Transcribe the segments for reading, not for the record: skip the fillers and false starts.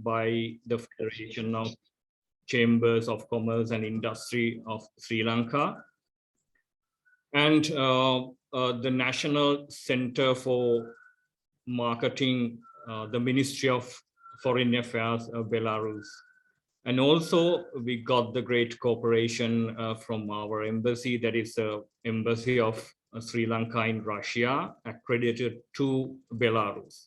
by the Federation of Chambers of Commerce and Industry of Sri Lanka and the National Center for Marketing, the Ministry of Foreign Affairs of Belarus. And also we got the great cooperation from our embassy, that is the Embassy of Sri Lanka in Russia, accredited to Belarus.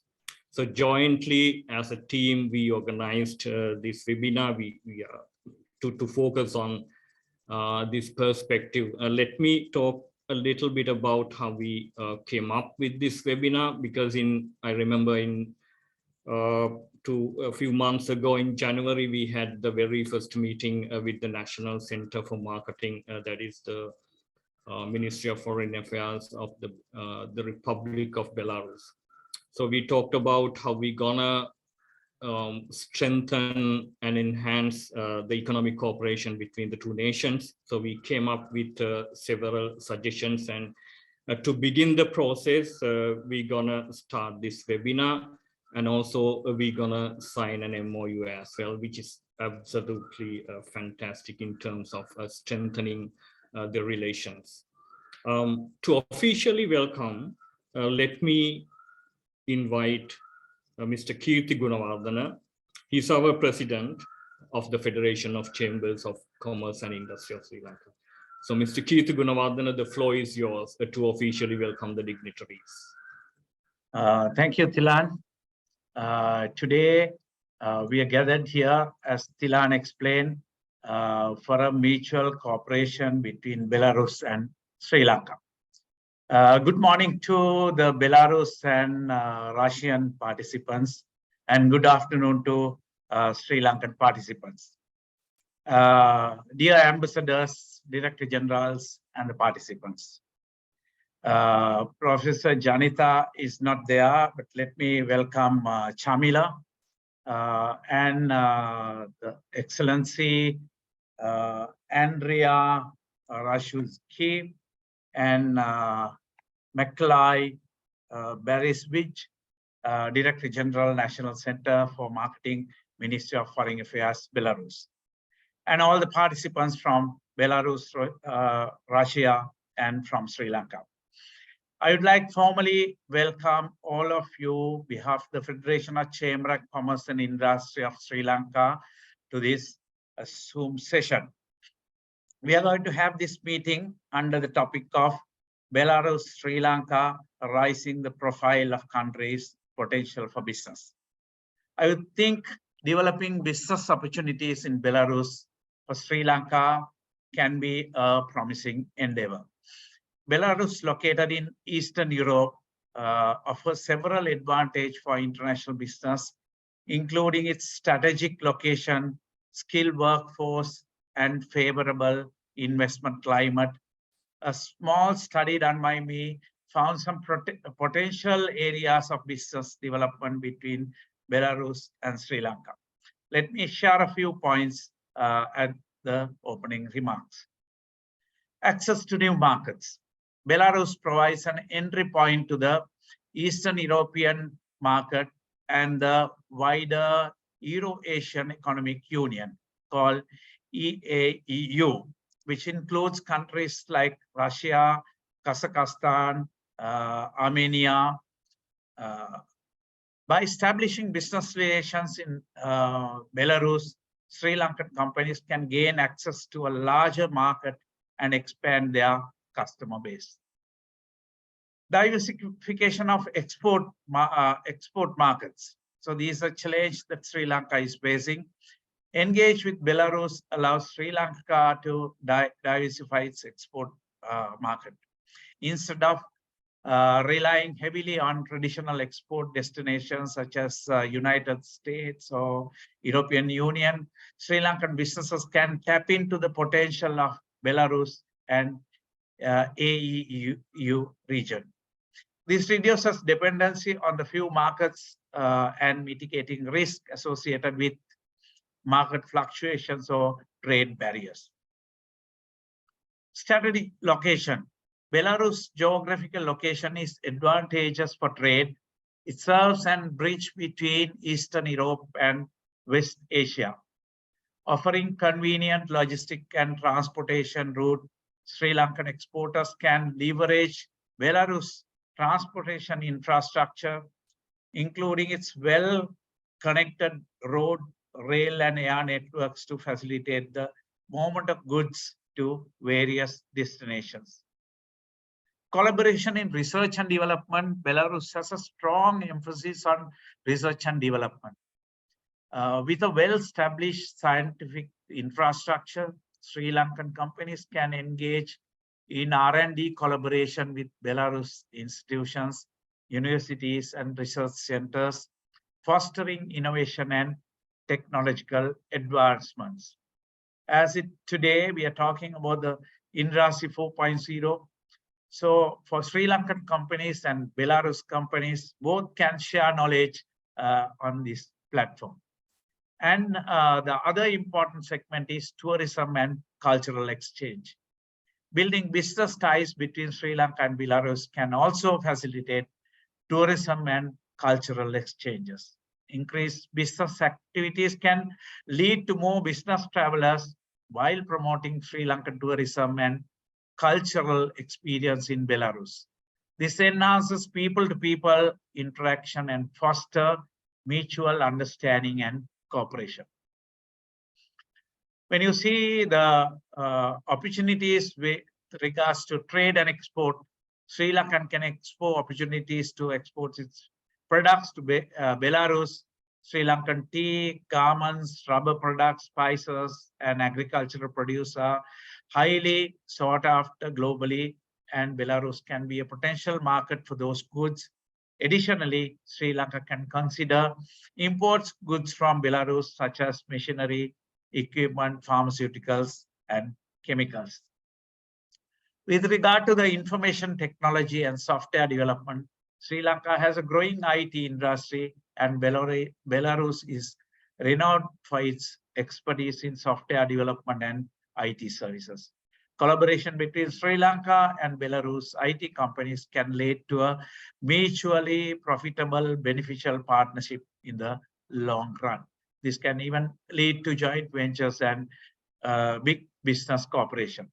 So jointly as a team, we organized this webinar to focus on this perspective. Let me talk a little bit about how we came up with this webinar, because I remember a few months ago in January, we had the very first meeting with the National Center for Marketing, that is the Ministry of Foreign Affairs of the Republic of Belarus. So we talked about how we gonna strengthen and enhance the economic cooperation between the two nations. So we came up with several suggestions, and to begin the process, we're gonna start this webinar, and also we're gonna sign an MOU as well, which is absolutely fantastic in terms of strengthening the relations. To officially welcome, let me invite Mr. Kirti Gunawardana. He's our president of the Federation of Chambers of Commerce and Industry of Sri Lanka. So Mr. Kirti Gunawardana, the floor is yours to officially welcome the dignitaries. Thank you, Thilan. Today, we are gathered here, as Thilan explained, for a mutual cooperation between Belarus and Sri Lanka. Good morning to the Belarus and Russian participants, and good afternoon to Sri Lankan participants. Dear ambassadors, director generals, and the participants. Professor Janita is not there, but let me welcome Chamila and the Excellency Andrea Rashulski and McCly Beriswich, Director General, National Center for Marketing, Ministry of Foreign Affairs, Belarus, and all the participants from Belarus, Russia, and from Sri Lanka. I would like formally welcome all of you on behalf of the Federation of Chamber of Commerce and Industry of Sri Lanka to this Zoom session. We are going to have this meeting under the topic of Belarus, Sri Lanka, raising the profile of countries' potential for business. I would think developing business opportunities in Belarus for Sri Lanka can be a promising endeavor. Belarus, located in Eastern Europe, offers several advantages for international business, including its strategic location, skilled workforce, and favorable investment climate. A small study done by me found some potential areas of business development between Belarus and Sri Lanka. Let me share a few points at the opening remarks. Access to new markets. Belarus provides an entry point to the Eastern European market and the wider Euro-Asian Economic Union, called EAEU, which includes countries like Russia, Kazakhstan, Armenia. By establishing business relations in Belarus, Sri Lankan companies can gain access to a larger market and expand their customer base. Diversification of export markets. So these are challenges that Sri Lanka is facing. Engage with Belarus allows Sri Lanka to diversify its export market. Instead of relying heavily on traditional export destinations such as United States or European Union, Sri Lankan businesses can tap into the potential of Belarus and AEU region. This reduces dependency on the few markets and mitigating risk associated with market fluctuations or trade barriers. Strategic location. Belarus' geographical location is advantageous for trade. It serves as a bridge between Eastern Europe and West Asia. Offering convenient logistic and transportation route, Sri Lankan exporters can leverage Belarus transportation infrastructure, including its well-connected road, rail, and air networks to facilitate the movement of goods to various destinations. Collaboration in research and development. Belarus has a strong emphasis on research and development. With a well-established scientific infrastructure, Sri Lankan companies can engage in R&D collaboration with Belarus institutions, universities, and research centers, fostering innovation and technological advancements. Today, we are talking about the Industry 4.0. So for Sri Lankan companies and Belarus companies, both can share knowledge on this platform. And the other important segment is tourism and cultural exchange. Building business ties between Sri Lanka and Belarus can also facilitate tourism and cultural exchanges. Increased business activities can lead to more business travelers while promoting Sri Lankan tourism and cultural experience in Belarus. This enhances people-to-people interaction and foster mutual understanding and cooperation. When you see the opportunities with regards to trade and export, Sri Lanka can explore opportunities to export its products to Belarus. Sri Lankan tea, garments, rubber products, spices, and agricultural produce are highly sought after globally, and Belarus can be a potential market for those goods. Additionally, Sri Lanka can consider imports goods from Belarus, such as machinery, equipment, pharmaceuticals, and chemicals. With regard to the information technology and software development, Sri Lanka has a growing IT industry, and Belarus is renowned for its expertise in software development and IT services. Collaboration between Sri Lanka and Belarus IT companies can lead to a mutually profitable, beneficial partnership in the long run. This can even lead to joint ventures and big business cooperation.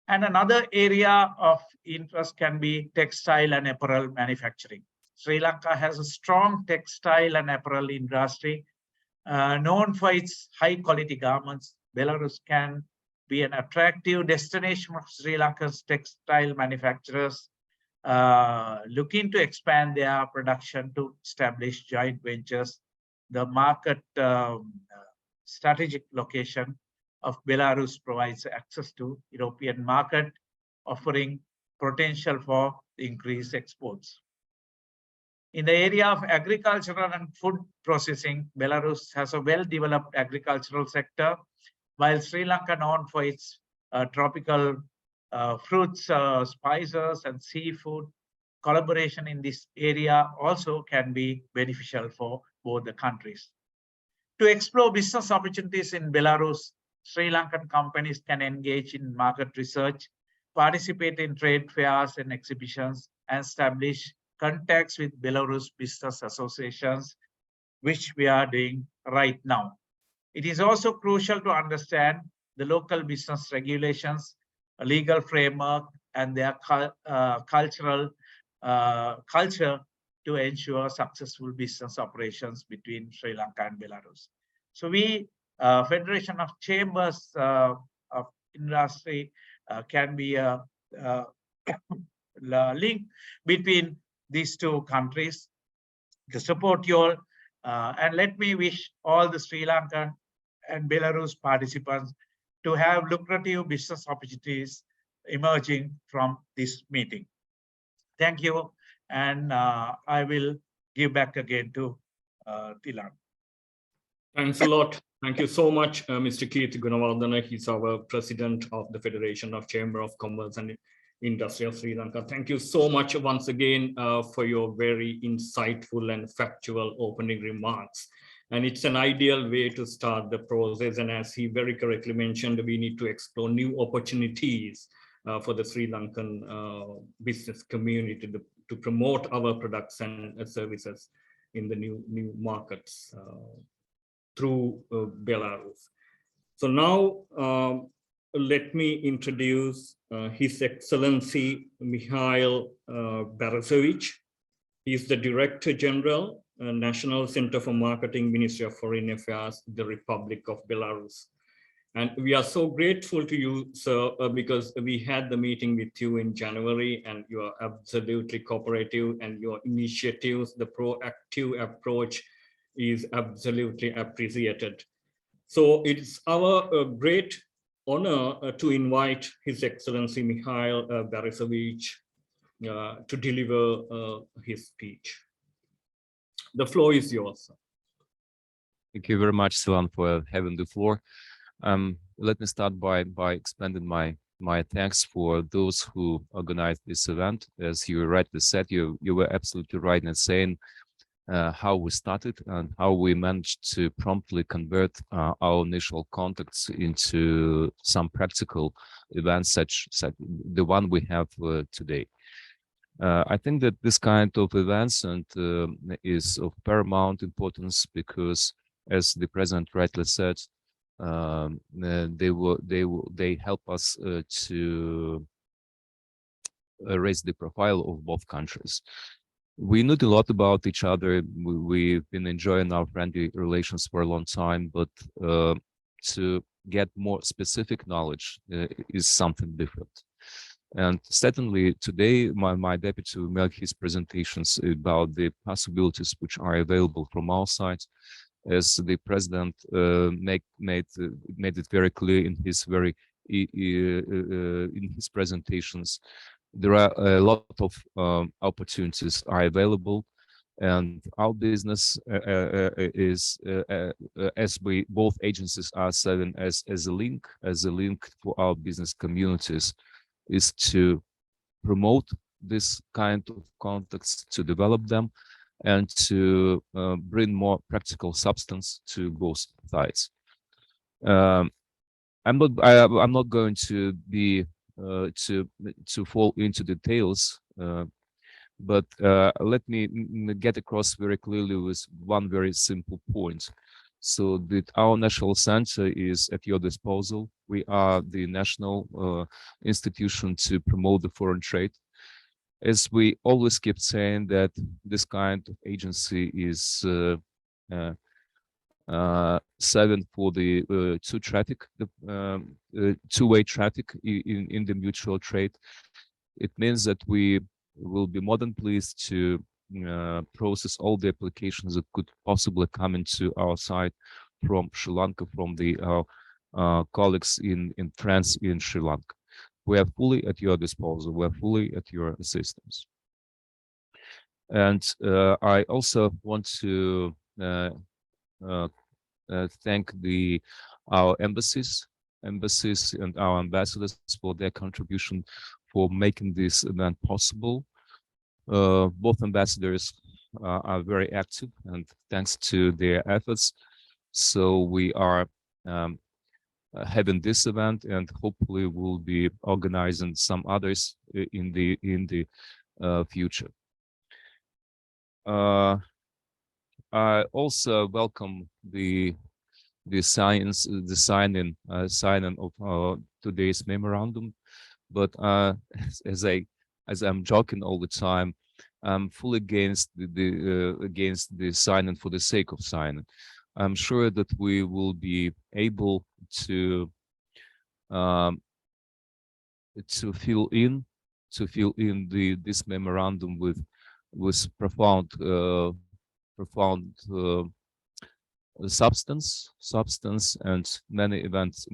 And another area of interest can be textile and apparel manufacturing. Sri Lanka has a strong textile and apparel industry known for its high quality garments. Belarus can be an attractive destination for Sri Lanka's textile manufacturers looking to expand their production to establish joint ventures. The market strategic location of Belarus provides access to European market, offering potential for increased exports. In the area of agricultural and food processing, Belarus has a well-developed agricultural sector, while Sri Lanka known for its tropical fruits, spices, and seafood. Collaboration in this area also can be beneficial for both the countries. To explore business opportunities in Belarus, Sri Lankan companies can engage in market research, participate in trade fairs and exhibitions, and establish contacts with Belarus business associations, which we are doing right now. It is also crucial to understand the local business regulations, a legal framework, and their culture to ensure successful business operations between Sri Lanka and Belarus. So we, Federation of Chambers of Industry, can be a link between these two countries to support you all. And let me wish all the Sri Lankan and Belarus participants to have lucrative business opportunities emerging from this meeting. Thank you. And I will give back again to Tilan. Thanks a lot. Thank you so much, Mr. Keith Gunawardana. He's our president of the Federation of Chamber of Commerce and Industry of Sri Lanka. Thank you so much once again for your very insightful and factual opening remarks. And it's an ideal way to start the process. And as he very correctly mentioned, we need to explore new opportunities for the Sri Lankan business community to promote our products and services in the new markets. through Belarus. So now let me introduce His Excellency Mikhail Barasevich. He is the Director General, National Center for Marketing, Ministry of Foreign Affairs, the Republic of Belarus. And we are so grateful to you, sir, because we had the meeting with you in January, and you are absolutely cooperative, and your initiatives, the proactive approach is absolutely appreciated. So it's our great honor to invite His Excellency Mikhail Borisovich to deliver his speech. The floor is yours. Thank you very much, Silan, for having the floor. Let me start by expanding my thanks for those who organized this event. As you rightly said, you were absolutely right in saying how we started and how we managed to promptly convert our initial contacts into some practical events such the one we have today. I think that this kind of events is of paramount importance because, as the president rightly said, they help us to raise the profile of both countries. We knew a lot about each other. We've been enjoying our friendly relations for a long time, but to get more specific knowledge is something different. And certainly today, my deputy will make his presentations about the possibilities which are available from our side. As the president made it very clear in his presentations, there are a lot of opportunities are available, and our business is as we both agencies are serving as a link for our business communities, is to promote this kind of contacts, to develop them, and to bring more practical substance to both sides. I'm not going to be to fall into details, but let me get across very clearly with one very simple point. So that our national center is at your disposal. We are the national institution to promote the foreign trade. As we always keep saying that this kind of agency is serving for the two-way traffic in the mutual trade. It means that we will be more than pleased to process all the applications that could possibly come into our site from Sri Lanka, from the colleagues in France in Sri Lanka. We are fully at your disposal. We are fully at your assistance. And I also want to thank our embassies and our ambassadors for their contribution for making this event possible. Both ambassadors are very active, and thanks to their efforts, so we are having this event, and hopefully we'll be organizing some others in the future. I also welcome the signing of today's memorandum, but as I'm joking all the time, I'm fully against the signing for the sake of signing. I'm sure that we will be able to fill in this memorandum with profound substance and many events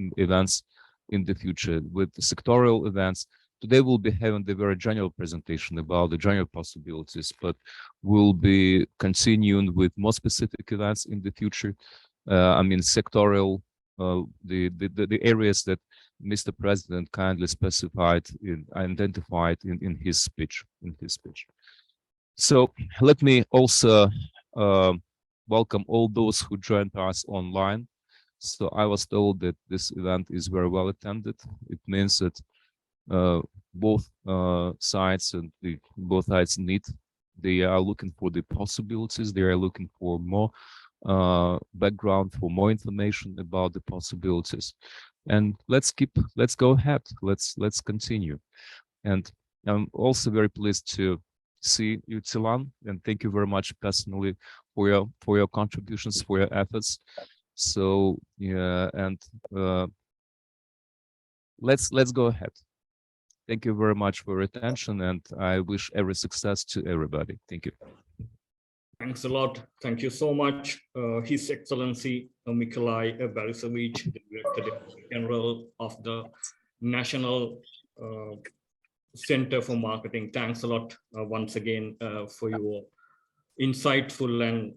in the future with the sectorial events. Today we'll be having the very general presentation about the general possibilities, but we'll be continuing with more specific events in the future. I mean, sectorial, the areas that Mr. President kindly identified in his speech. So let me also welcome all those who joined us online. So I was told that this event is very well attended. It means that both sides they are looking for the possibilities. They are looking for more background, for more information about the possibilities. And let's go ahead. Let's continue. And I'm also very pleased to see you, Tilan, and thank you very much personally for your contributions, for your efforts. So yeah, and let's go ahead. Thank you very much for your attention, and I wish every success to everybody. Thank you. Thanks a lot. Thank you so much, His Excellency Mikolai Borisovich, the Director General of the National Center for Marketing. Thanks a lot once again for your insightful and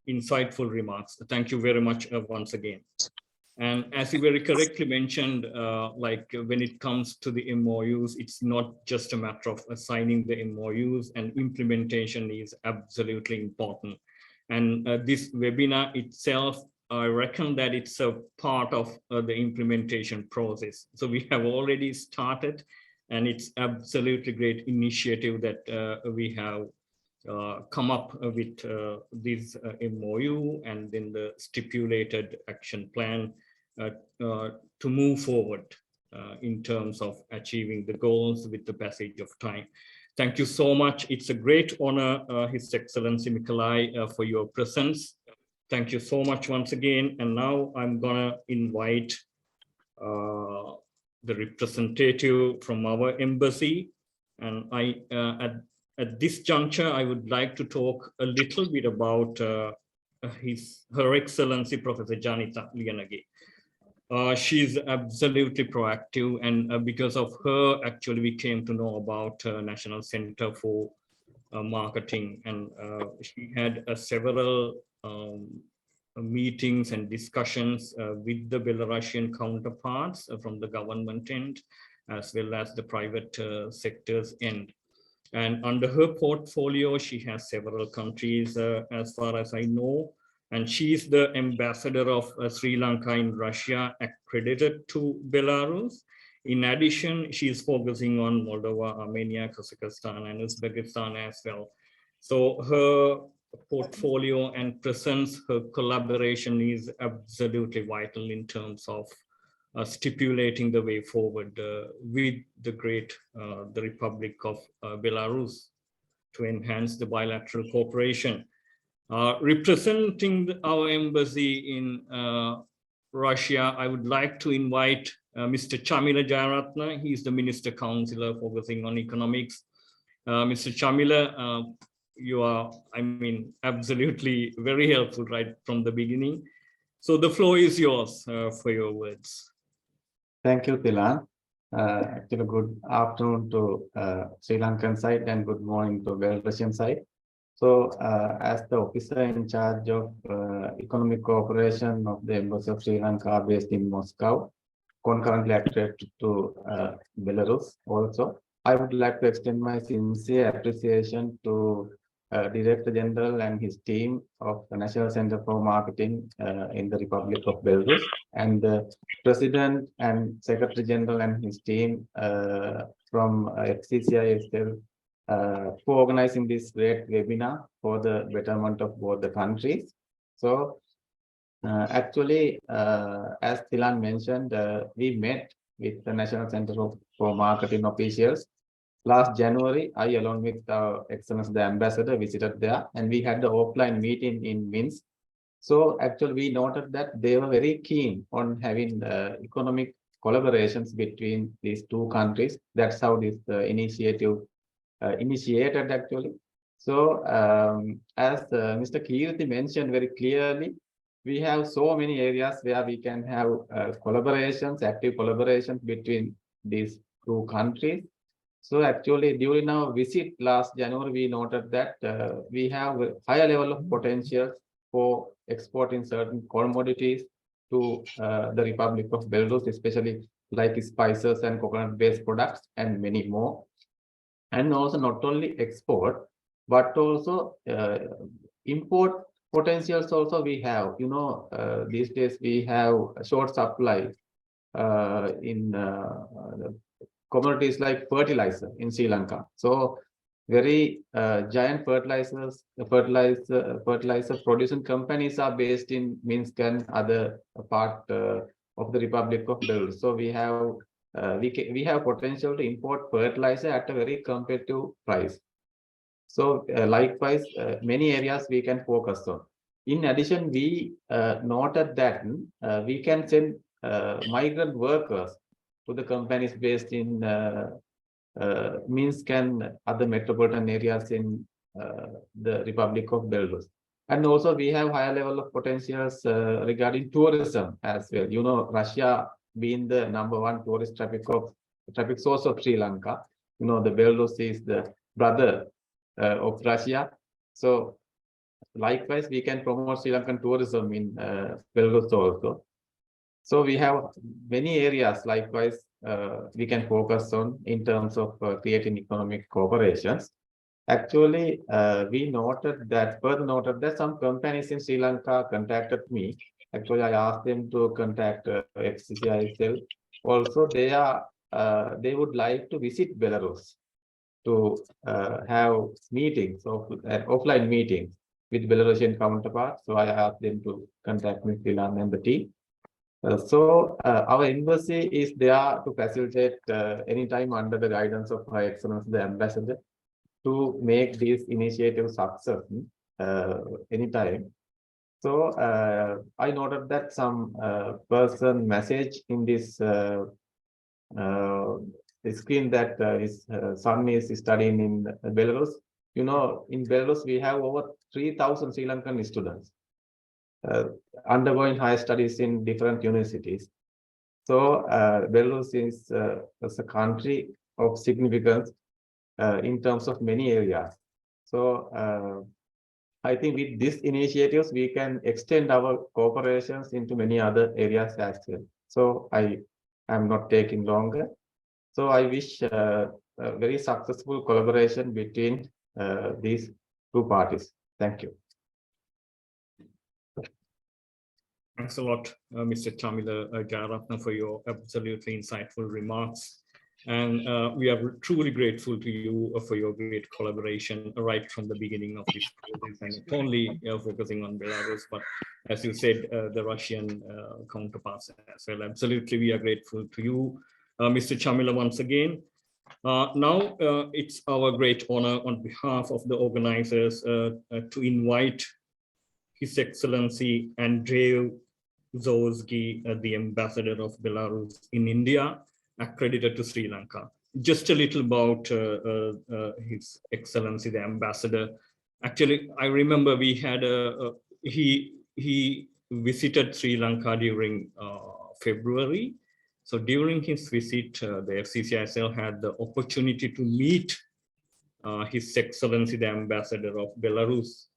insightful remarks. Thank you very much once again. And as you very correctly mentioned, like when it comes to the MOUs, it's not just a matter of assigning the MOUs, and implementation is absolutely important. And this webinar itself, I reckon that it's a part of the implementation process. So we have already started, and it's absolutely great initiative that we have come up with this MOU and then the stipulated action plan to move forward in terms of achieving the goals with the passage of time. Thank you so much. It's a great honor, His Excellency Mikolai, for your presence. Thank you so much once again. And now I'm gonna invite the representative from our embassy. And at this juncture, I would like to talk a little bit about Her Excellency Professor Janita Lianage. She's absolutely proactive, and because of her, actually, we came to know about National Center for Marketing, and she had several meetings and discussions with the Belarusian counterparts from the government end, as well as the private sector's end. And under her portfolio, she has several countries, as far as I know, and she's the ambassador of Sri Lanka in Russia, accredited to Belarus. In addition, she's focusing on Moldova, Armenia, Kazakhstan, and Uzbekistan as well. So her portfolio and presence, her collaboration is absolutely vital in terms of stipulating the way forward with the Republic of Belarus to enhance the bilateral cooperation. Representing our embassy in Russia, I would like to invite Mr. Chamila Jayaratna. He's the Minister Counselor focusing on economics. Mr. Chamila, you are, I mean, absolutely very helpful right from the beginning. So the floor is yours for your words. Thank you, Tilan. Actually, good afternoon to Sri Lankan side and good morning to Belarusian side. So, as the officer in charge of economic cooperation of the Embassy of Sri Lanka based in Moscow, concurrently accredited to Belarus also, I would like to extend my sincere appreciation to Director General and his team of the National Center for Marketing in the Republic of Belarus, and the President and Secretary General and his team from FCCISL for organizing this great webinar for the betterment of both the countries. So actually, as Tilan mentioned, we met with the National Center for Marketing officials last January. I, along with our Excellency the Ambassador, visited there, and we had the offline meeting in Minsk. So actually, we noted that they were very keen on having economic collaborations between these two countries. That's how this initiative initiated actually. So as Mr. Kirti mentioned very clearly, we have so many areas where we can have collaborations, active collaborations between these two countries. So actually, during our visit last January, we noted that we have a higher level of potential for exporting certain commodities to the Republic of Belarus, especially like spices and coconut-based products and many more. And also not only export, but also import potentials also we have. You know, these days we have a short supply in commodities like fertilizer in Sri Lanka. So very giant fertilizer producing companies are based in Minsk and other part of the Republic of Belarus. So we have potential to import fertilizer at a very competitive price. So likewise, many areas we can focus on. In addition, we noted that we can send migrant workers to the companies based in Minsk and other metropolitan areas in the Republic of Belarus. And also we have higher level of potentials regarding tourism as well. You know, Russia being the #1 tourist traffic source of Sri Lanka. You know, the Belarus is the brother of Russia. So likewise, we can promote Sri Lankan tourism in Belarus also. So we have many areas likewise we can focus on in terms of creating economic cooperations. Actually, we further noted that some companies in Sri Lanka contacted me. Actually, I asked them to contact FCCISL. Also, they would like to visit Belarus to have meetings, offline meetings with Belarusian counterparts. So I asked them to contact me, Tilan and the team. Our embassy is there to facilitate anytime under the guidance of Her Excellency the Ambassador to make these initiatives success anytime. So I noted that some person message in this screen that his son is studying in Belarus. You know, in Belarus we have over 3,000 Sri Lankan students undergoing higher studies in different universities. So Belarus is a country of significance in terms of many areas. So I think with these initiatives, we can extend our cooperations into many other areas as well. So I am not taking longer. So I wish a very successful collaboration between these two parties. Thank you. Thanks a lot, Mr. Chamila Jayaratnam, for your absolutely insightful remarks. And we are truly grateful to you for your great collaboration right from the beginning of this process, and not only focusing on Belarus, but as you said, the Russian counterparts as well. Absolutely, we are grateful to you, Mr. Chamila, once again. Now, it's our great honor on behalf of the organizers to invite His Excellency Andrei Zorsky, the ambassador of Belarus in India, accredited to Sri Lanka. Just a little about His Excellency, the ambassador. Actually, I remember we had he visited Sri Lanka during February. So during his visit, the FCCISL had the opportunity to meet His Excellency, the ambassador of Belarus.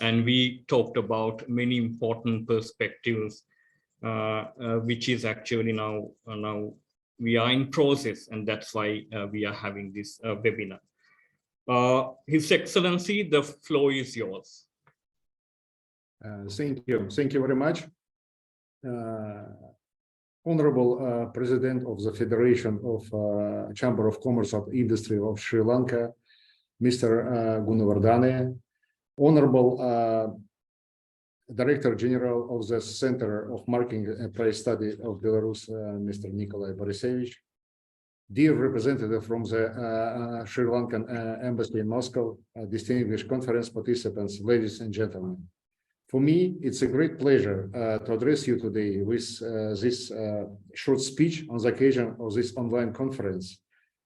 And we talked about many important perspectives, which is actually now we are in process, and that's why we are having this webinar. His Excellency, the floor is yours. Thank you very much. Honorable President of the Federation of Chamber of Commerce and Industry of Sri Lanka, Mr. Gunawardane, Honorable Director General of the Center of Marketing and Price Study of Belarus, Mr. Nikolai Borisevich, dear representative from the Sri Lankan Embassy in Moscow, distinguished conference participants, ladies and gentlemen. For me, it's a great pleasure to address you today with this short speech on the occasion of this online conference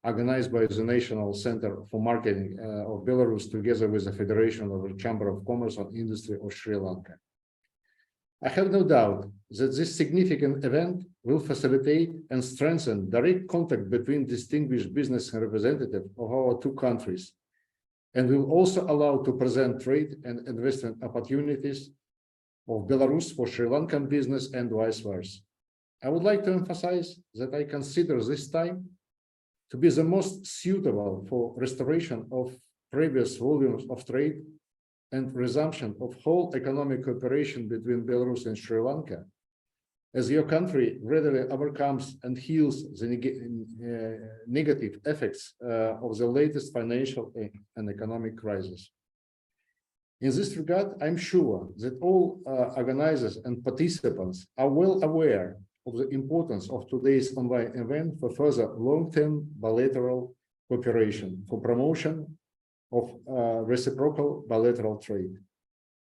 organized by the National Center for Marketing of Belarus together with the Federation of the Chamber of Commerce and Industry of Sri Lanka. I have no doubt that this significant event will facilitate and strengthen direct contact between distinguished business representatives of our two countries, and will also allow to present trade and investment opportunities of Belarus for Sri Lankan business and vice versa. I would like to emphasize that I consider this time to be the most suitable for restoration of previous volumes of trade and resumption of whole economic cooperation between Belarus and Sri Lanka, as your country readily overcomes and heals the negative effects of the latest financial and economic crisis. In this regard, I'm sure that all organizers and participants are well aware of the importance of today's online event for further long-term bilateral cooperation for promotion of reciprocal bilateral trade.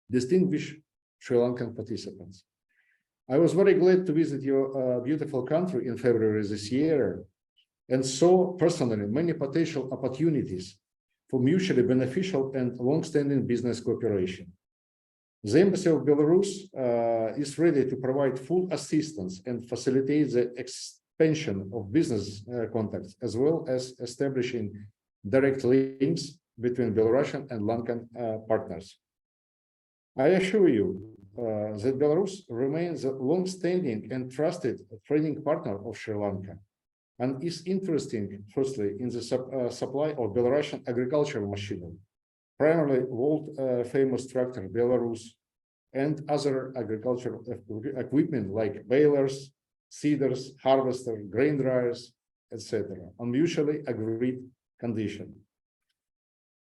Distinguished Sri Lankan participants, I was very glad to visit your beautiful country in February this year and saw personally many potential opportunities for mutually beneficial and long-standing business cooperation. The Embassy of Belarus is ready to provide full assistance and facilitate the expansion of business contacts, as well as establishing direct links between Belarusian and Lankan partners. I assure you that Belarus remains a long-standing and trusted trading partner of Sri Lanka, and is interested, firstly, in the supply of Belarusian agricultural machinery, primarily world-famous tractor Belarus, and other agricultural equipment like balers, seeders, harvesters, grain dryers, etc., on mutually agreed conditions.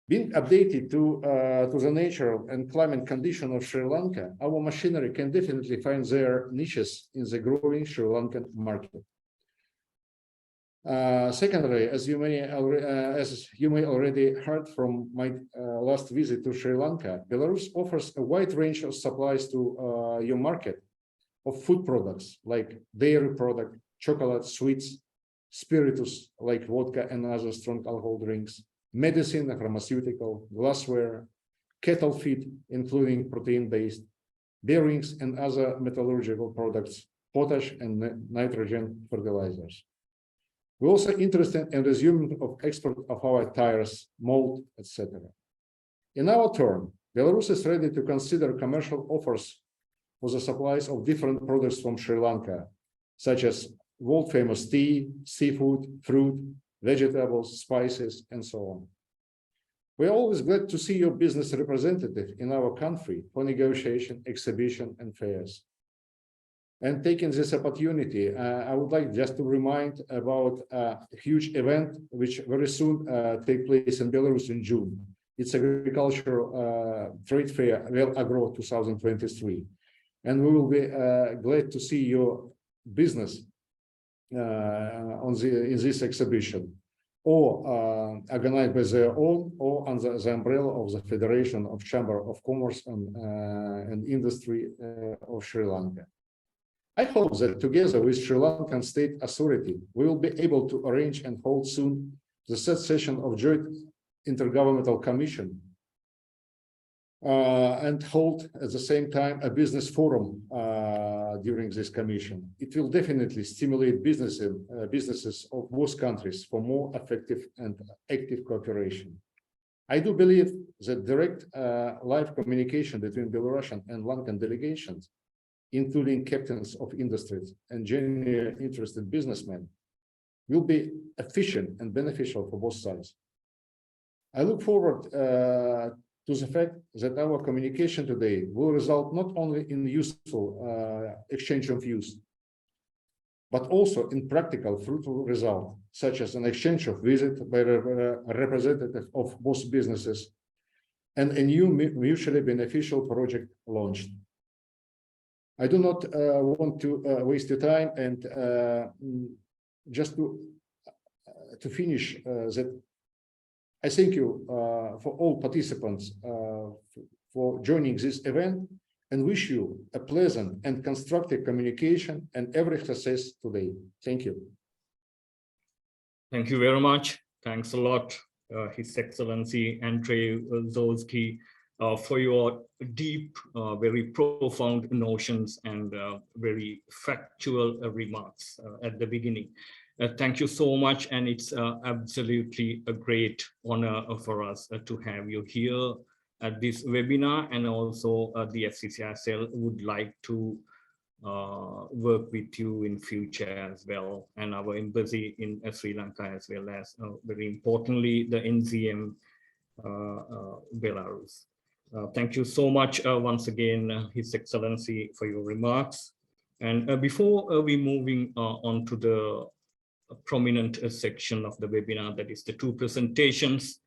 Being updated to the natural and climate condition of Sri Lanka, our machinery can definitely find their niches in the growing Sri Lankan market. Secondly, as you may already heard from my last visit to Sri Lanka, Belarus offers a wide range of supplies to your market of food products like dairy product, chocolate, sweets, spirituous like vodka and other strong alcohol drinks, medicine, pharmaceutical, glassware, cattle feed, including protein-based, bearings and other metallurgical products, potash and nitrogen fertilizers. We're also interested in resuming of export of our tires, mold, etc. In our turn, Belarus is ready to consider commercial offers for the supplies of different products from Sri Lanka, such as world-famous tea, seafood, fruit, vegetables, spices, and so on. We're always glad to see your business representative in our country for negotiation, exhibition, and fairs. And taking this opportunity, I would like just to remind about a huge event which very soon take place in Belarus in June. It's agricultural trade fair, Well Agro 2023. And we will be glad to see your business in this exhibition, or organized by their own, or under the umbrella of the Federation of Chamber of Commerce and Industry of Sri Lanka. I hope that together with Sri Lankan State Authority, we will be able to arrange and hold soon the third session of Joint Intergovernmental Commission and hold at the same time a business forum during this commission. It will definitely stimulate businesses of both countries for more effective and active cooperation. I do believe that direct live communication between Belarusian and Lankan delegations, including captains of industries and genuinely interested businessmen, will be efficient and beneficial for both sides. I look forward to the fact that our communication today will result not only in useful exchange of views, but also in practical, fruitful results, such as an exchange of visits by a representative of both businesses and a new mutually beneficial project launched. I do not want to waste your time, and just to finish that I thank you for all participants for joining this event, and wish you a pleasant and constructive communication and every success today. Thank you. Thank you very much. Thanks a lot, His Excellency Andrei Zolsky, for your deep, very profound notions and very factual remarks at the beginning. Thank you so much, and it's absolutely a great honor for us to have you here at this webinar, and also the FCCISL would like to work with you in future as well, and our embassy in Sri Lanka, as well as very importantly the NZM Belarus. Thank you so much once again, His Excellency, for your remarks. And before we moving on to the prominent section of the webinar, that is the two presentations,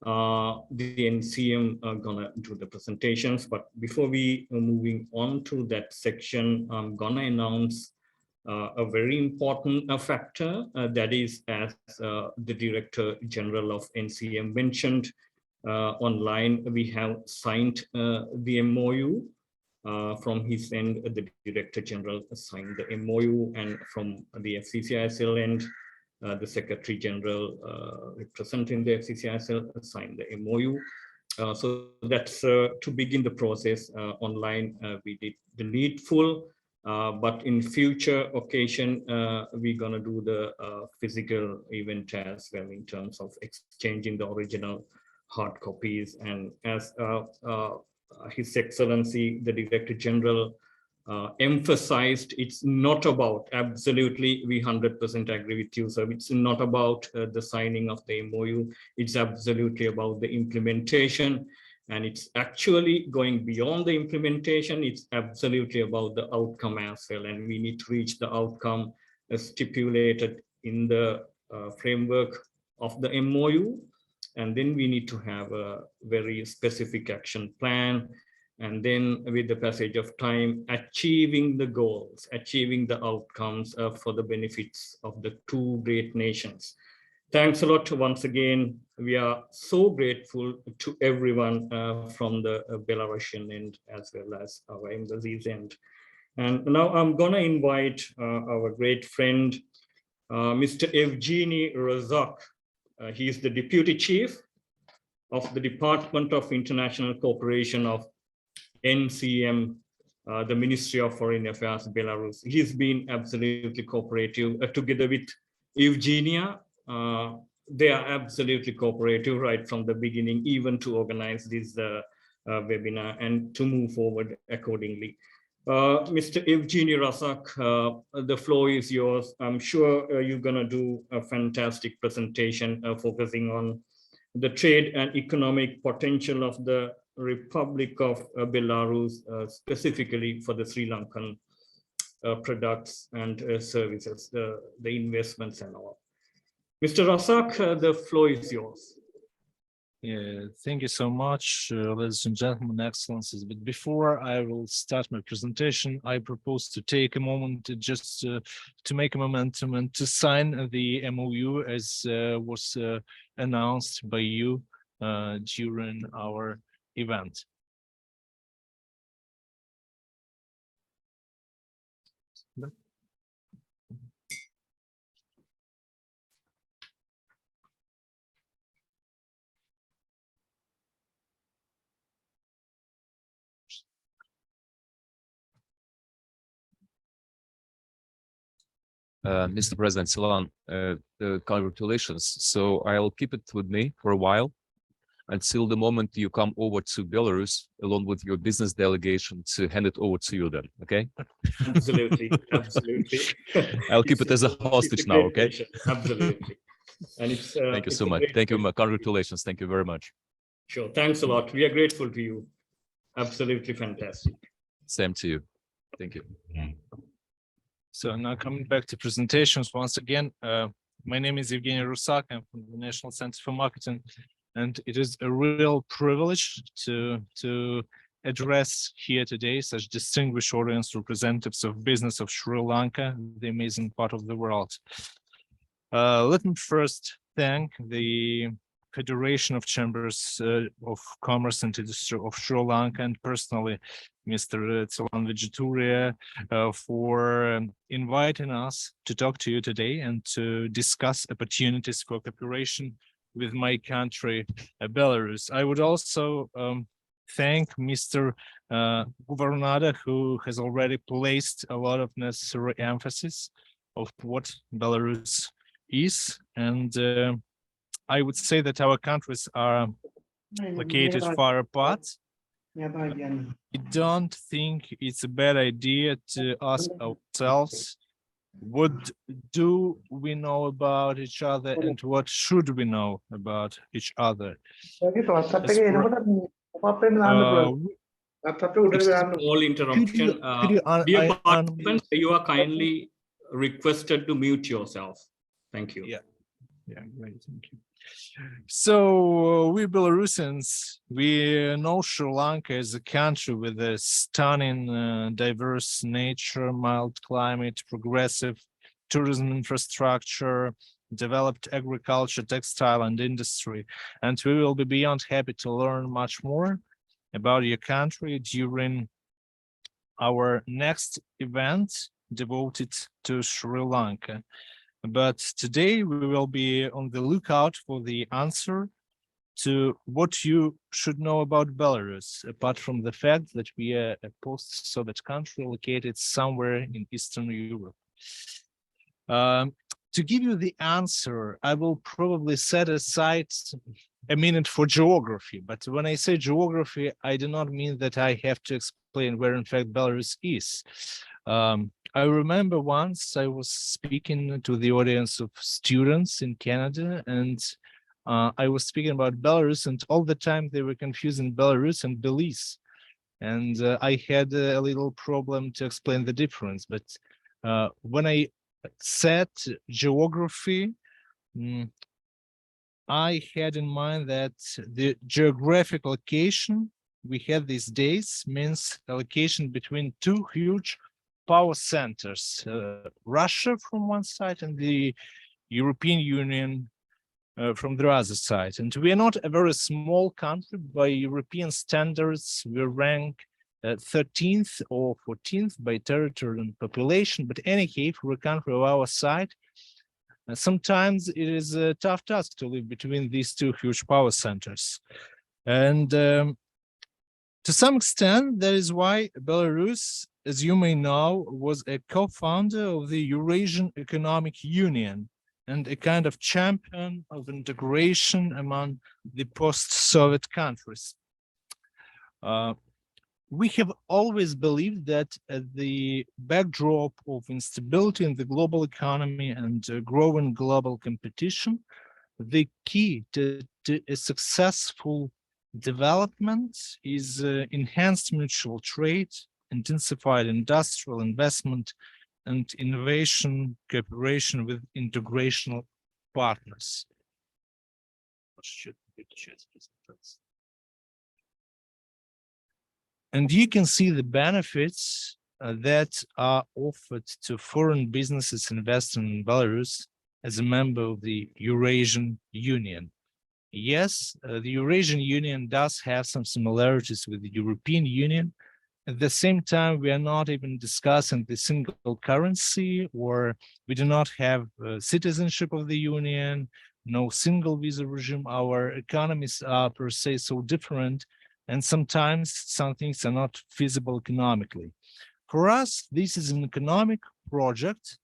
the NCM are gonna do the presentations. But before we are moving on to that section, I'm gonna announce a very important factor, that is, as the Director General of NCM mentioned, online we have signed the MOU. From his end, the Director General signed the MOU, and from the FCCISL end, the Secretary General representing the FCCISL signed the MOU. So that's to begin the process online. We did the needful, but in future occasion, we're gonna do the physical event as well in terms of exchanging the original hard copies. And as His Excellency, the Director General emphasized, it's not about, absolutely, we 100% agree with you. So it's not about the signing of the MOU. It's absolutely about the implementation. And it's actually going beyond the implementation. It's absolutely about the outcome as well. And we need to reach the outcome stipulated in the framework of the MOU. And then we need to have a very specific action plan. And then with the passage of time, achieving the goals, achieving the outcomes for the benefits of the two great nations. Thanks a lot once again. We are so grateful to everyone from the Belarusian end as well as our embassy's end. And now I'm gonna invite our great friend, Mr. Evgeny Rozak. He is the Deputy Chief of the Department of International Cooperation of NCM, the Ministry of Foreign Affairs, Belarus. He's been absolutely cooperative together with Eugenia. They are absolutely cooperative right from the beginning, even to organize this webinar and to move forward accordingly. Mr. Evgeny Rozak, the floor is yours. I'm sure you're gonna do a fantastic presentation focusing on the trade and economic potential of the Republic of Belarus, specifically for the Sri Lankan products and services, the investments and all. Mr. Rozak, the floor is yours. Yeah, thank you so much, ladies and gentlemen, excellencies. But before I will start my presentation, I propose to take a moment to make a momentum and to sign the MOU as was announced by you during our event. Mr. President Silan, congratulations. So I'll keep it with me for a while until the moment you come over to Belarus along with your business delegation to hand it over to you then, okay? Absolutely, absolutely. I'll keep it as a hostage now, okay? Absolutely. And it's thank you so much. Thank you. Congratulations. Thank you very much. Sure. Thanks a lot. We are grateful to you. Absolutely fantastic. Same to you. Thank you. So now coming back to presentations once again, my name is Evgeny Rozak. I'm from the National Center for Marketing, and it is a real privilege to address here today such distinguished audience, representatives of business of Sri Lanka, the amazing part of the world. Let me first thank the Federation of Chambers of Commerce and Industry of Sri Lanka, and personally Mr. Tselan Vegetoria for inviting us to talk to you today and to discuss opportunities for cooperation with my country, Belarus. I would also thank Mr. Guvernada, who has already placed a lot of necessary emphasis of what Belarus is, and I would say that our countries are located far apart. I don't think it's a bad idea to ask ourselves, what do we know about each other and what should we know about each other? It's a small interruption. Dear participants, you are kindly requested to mute yourself. Thank you. Yeah. Yeah, great, thank you. So we Belarusians, we know Sri Lanka as a country with a stunning, diverse nature, mild climate, progressive tourism infrastructure, developed agriculture, textile and industry. And we will be beyond happy to learn much more about your country during our next event devoted to Sri Lanka. But today we will be on the lookout for the answer to what you should know about Belarus, apart from the fact that we are a post-Soviet country located somewhere in Eastern Europe. To give you the answer, I will probably set aside a minute for geography. But when I say geography, I do not mean that I have to explain where in fact Belarus is. I remember once I was speaking to the audience of students in Canada, and I was speaking about Belarus, and all the time they were confusing Belarus and Belize. And I had a little problem to explain the difference. But when I said geography, I had in mind that the geographic location we have these days means a location between two huge power centers, Russia from one side and the European Union from the other side. And we are not a very small country. By European standards, we rank 13th or 14th by territory and population. But anyhow, for a country of our size, sometimes it is a tough task to live between these two huge power centers. And to some extent, that is why Belarus, as you may know, was a co-founder of the Eurasian Economic Union and a kind of champion of integration among the post-Soviet countries. We have always believed that at the backdrop of instability in the global economy and growing global competition, the key to a successful development is enhanced mutual trade, intensified industrial investment, and innovation cooperation with integrational partners. And you can see the benefits that are offered to foreign businesses investing in Belarus as a member of the Eurasian Union. Yes, the Eurasian Union does have some similarities with the European Union. At the same time, we are not even discussing the single currency, or we do not have citizenship of the Union, no single visa regime. Our economies are per se so different, and sometimes some things are not feasible economically. For us, this is an economic project.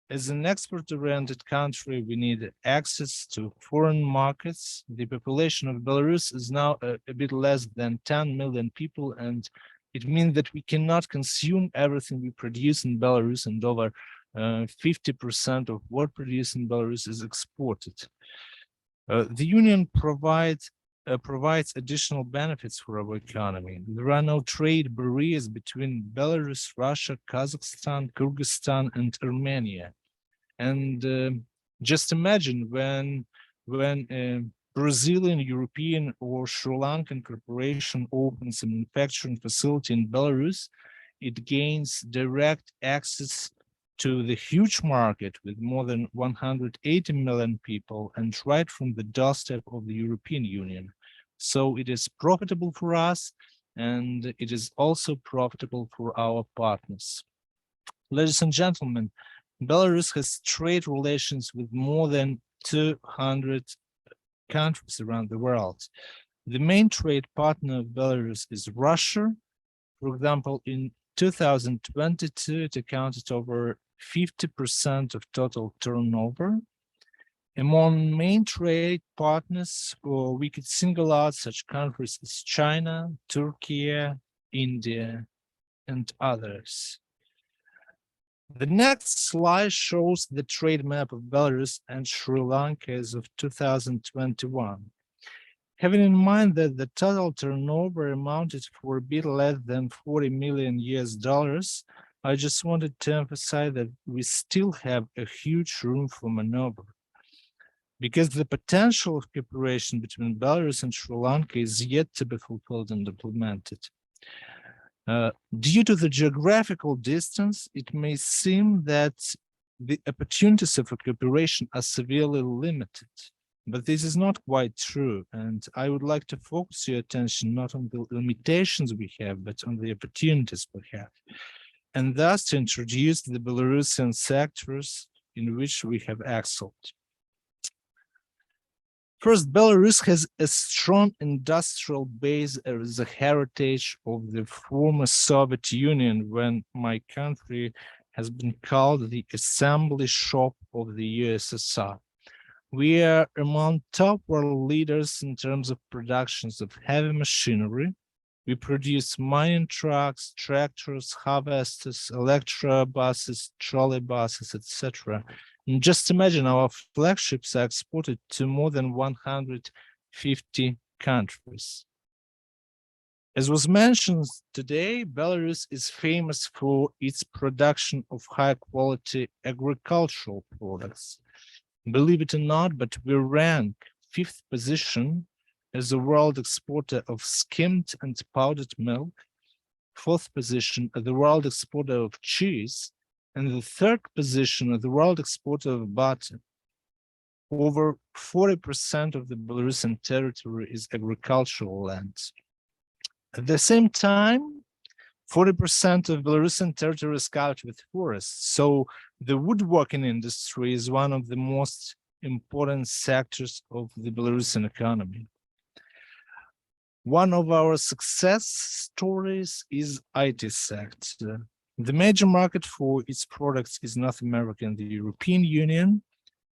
As an export-oriented country, we need access to foreign markets. The population of Belarus is now a bit less than 10 million people, and it means that we cannot consume everything we produce in Belarus, and over 50% of what produced in Belarus is exported. The Union provides additional benefits for our economy. There are no trade barriers between Belarus, Russia, Kazakhstan, Kyrgyzstan, and Armenia. And just imagine when Brazilian, European, or Sri Lankan corporation opens a manufacturing facility in Belarus, it gains direct access to the huge market with more than 180 million people, and right from the doorstep of the European Union. So it is profitable for us, and it is also profitable for our partners. Ladies and gentlemen, Belarus has trade relations with more than 200 countries around the world. The main trade partner of Belarus is Russia. For example, in 2022, it accounted over 50% of total turnover. Among main trade partners, we could single out such countries as China, Turkey, India, and others. The next slide shows the trade map of Belarus and Sri Lanka as of 2021. Having in mind that the total turnover amounted for a bit less than 40 million US dollars, I just wanted to emphasize that we still have a huge room for maneuver, because the potential of cooperation between Belarus and Sri Lanka is yet to be fulfilled and implemented. Due to the geographical distance, it may seem that the opportunities of cooperation are severely limited, but this is not quite true. And I would like to focus your attention not on the limitations we have, but on the opportunities we have, and thus to introduce the Belarusian sectors in which we have excelled. First, Belarus has a strong industrial base as a heritage of the former Soviet Union, when my country has been called the assembly shop of the USSR. We are among top world leaders in terms of productions of heavy machinery. We produce mining trucks, tractors, harvesters, electrobuses, trolley buses, etc. And just imagine our flagships are exported to more than 150 countries. As was mentioned today, Belarus is famous for its production of high-quality agricultural products. Believe it or not, but we rank 5th position as a world exporter of skimmed and powdered milk, 4th position as the world exporter of cheese, and the 3rd position as the world exporter of butter. Over 40% of the Belarusian territory is agricultural land. At the same time, 40% of Belarusian territory is covered with forests, so the woodworking industry is one of the most important sectors of the Belarusian economy. One of our success stories is IT sector. The major market for its products is North America and the European Union.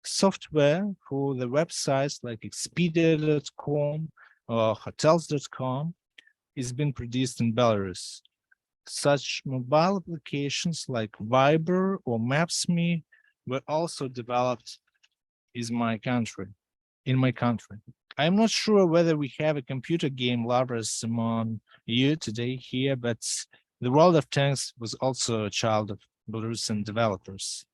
Software for the websites like Expedia.com or Hotels.com is being produced in Belarus. Such mobile applications like Viber or Maps.me were also developed in my country. I'm not sure whether we have a computer game lovers among you today here, but the World of Tanks was also a child of Belarusian developers.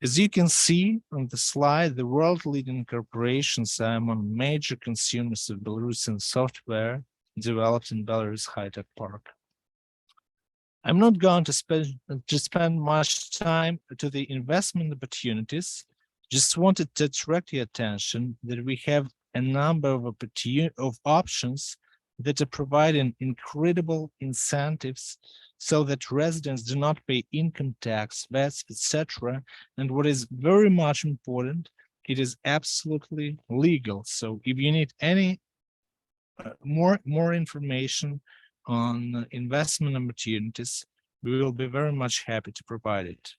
As you can see on the slide, the world-leading corporations are among major consumers of Belarusian software developed in Belarus High-Tech Park. I'm not going to spend much time to the investment opportunities. Just wanted to attract your attention that we have a number of options that are providing incredible incentives so that residents do not pay income tax, VAT, etc. And what is very much important, it is absolutely legal. So if you need any more information on investment opportunities, we will be very much happy to provide it.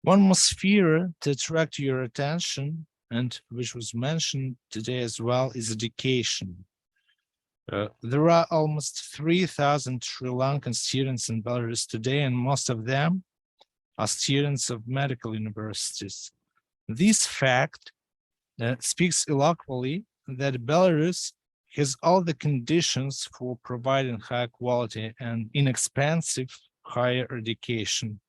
One more sphere to attract your attention, and which was mentioned today as well, is education. There are almost 3,000 Sri Lankan students in Belarus today, and most of them are students of medical universities. This fact speaks eloquently that Belarus has all the conditions for providing high quality and inexpensive higher education.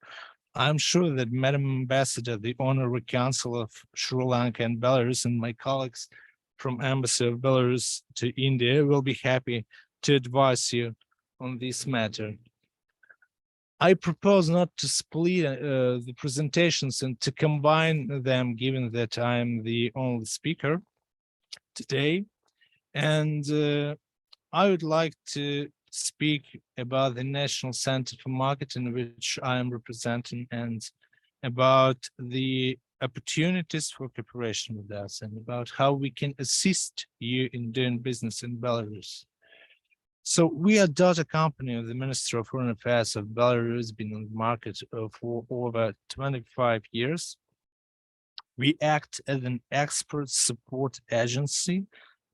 I'm sure that Madam Ambassador, the Honorary Consul of Sri Lanka and Belarus, and my colleagues from Embassy of Belarus to India will be happy to advise you on this matter. I propose not to split the presentations and to combine them, given that I'm the only speaker today. And I would like to speak about the National Center for Marketing, which I am representing, and about the opportunities for cooperation with us and about how we can assist you in doing business in Belarus. So we are a daughter company of the Ministry of Foreign Affairs of Belarus, been on the market for over 25 years. We act as an expert support agency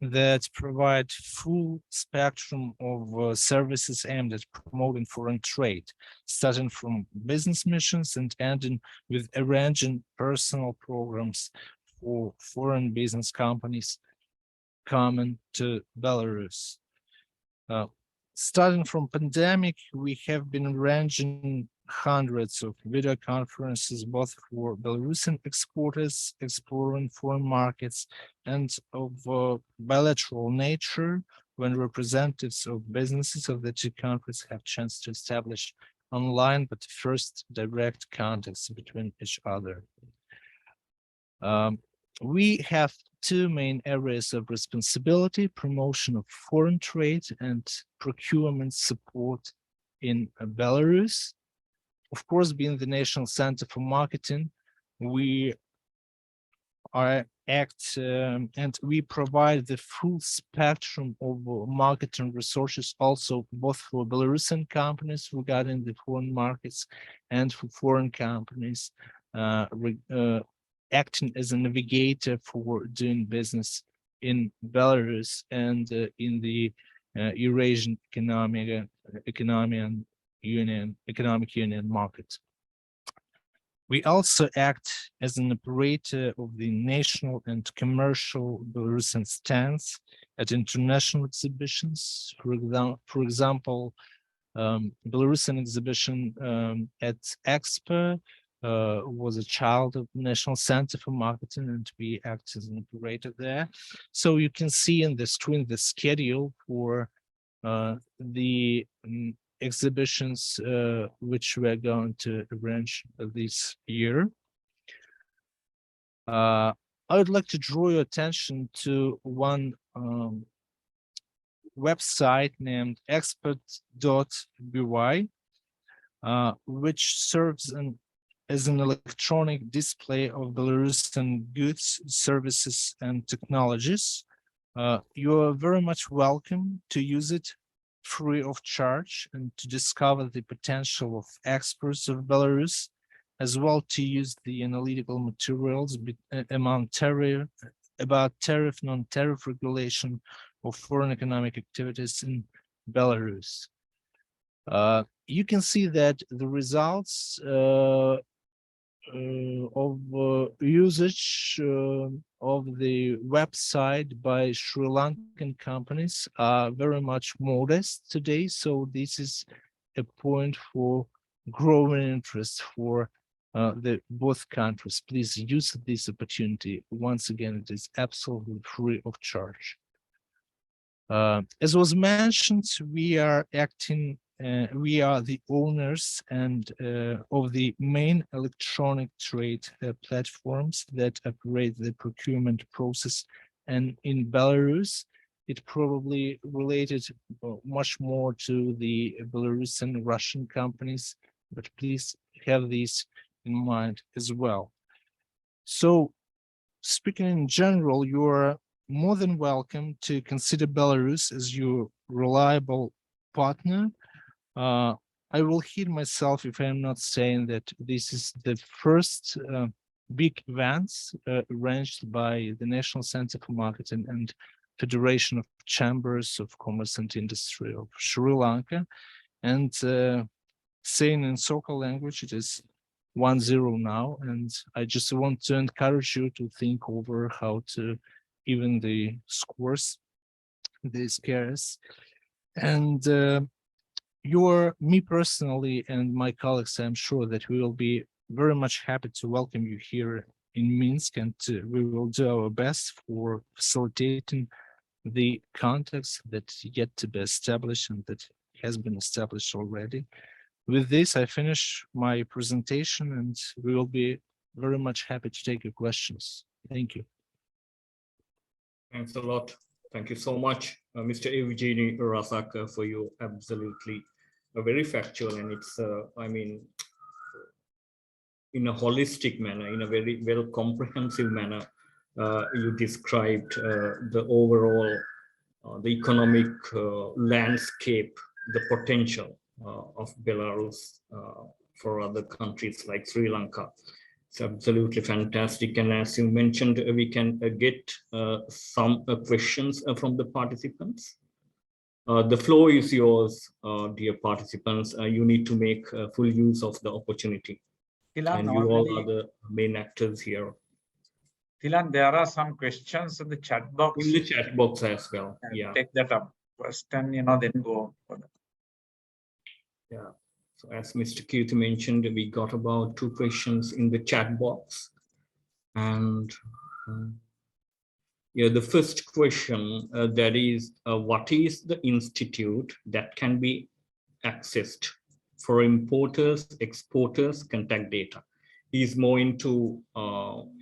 that provide full spectrum of services aimed at promoting foreign trade, starting from business missions and ending with arranging personal programs for foreign business companies coming to Belarus. Starting from pandemic, we have been arranging hundreds of video conferences, both for Belarusian exporters exploring foreign markets and of bilateral nature, when representatives of businesses of the two countries have chance to establish online, but first direct contacts between each other. We have two main areas of responsibility: promotion of foreign trade and procurement support in Belarus. Of course, being the National Center for Marketing, we are and we provide the full spectrum of marketing resources, also both for Belarusian companies regarding the foreign markets and for foreign companies acting as a navigator for doing business in Belarus and in the Eurasian Economic Union market. We also act as an operator of the national and commercial Belarusian stands at international exhibitions. For example, Belarusian exhibition at Expo was a child of the National Center for Marketing, and we act as an operator there. So you can see in the screen the schedule for the exhibitions which we are going to arrange this year. I would like to draw your attention to one website named expert.by, which serves as an electronic display of Belarusian goods, services, and technologies. You are very much welcome to use it free of charge and to discover the potential of experts of Belarus, as well to use the analytical materials about tariff, non-tariff regulation of foreign economic activities in Belarus. You can see that the results of usage of the website by Sri Lankan companies are very much modest today. So this is a point for growing interest for the both countries. Please use this opportunity. Once again, it is absolutely free of charge. As was mentioned, we are acting. We are the owners and of the main electronic trade platforms that operate the procurement process, and in Belarus, it probably related much more to the Belarusian Russian companies, but please have this in mind as well. So, speaking in general, you are more than welcome to consider Belarus as your reliable partner. I will hit myself if I'm not saying that this is the first big events arranged by the National Center for Marketing and Federation of Chambers of Commerce and Industry of Sri Lanka. And saying in local language, it is 1-0 now. And I just want to encourage you to think over how to even the scores, the scares. And me personally and my colleagues, I'm sure that we will be very much happy to welcome you here in Minsk, and we will do our best for facilitating the contacts that yet to be established and that has been established already. With this, I finish my presentation, and we will be very much happy to take your questions. Thank you. Thanks a lot. Thank you so much, Mr. Evgeny Razak, for your absolutely very factual, and it's, I mean, in a holistic manner, in a very well comprehensive manner, you described the overall, the economic landscape, the potential of Belarus for other countries like Sri Lanka. It's absolutely fantastic. And as you mentioned, we can get some questions from the participants. The floor is yours, dear participants. You need to make full use of the opportunity. And you all are the main actors here. Tilan, there are some questions in the chat box. In the chat box as well. I'll Yeah. take that up first and, then go further. Yeah. So as Mr. Kirti mentioned, we got about 2 questions in the chat box. And yeah, the first question that is, what is the institute that can be accessed for importers, exporters, contact data? He's more into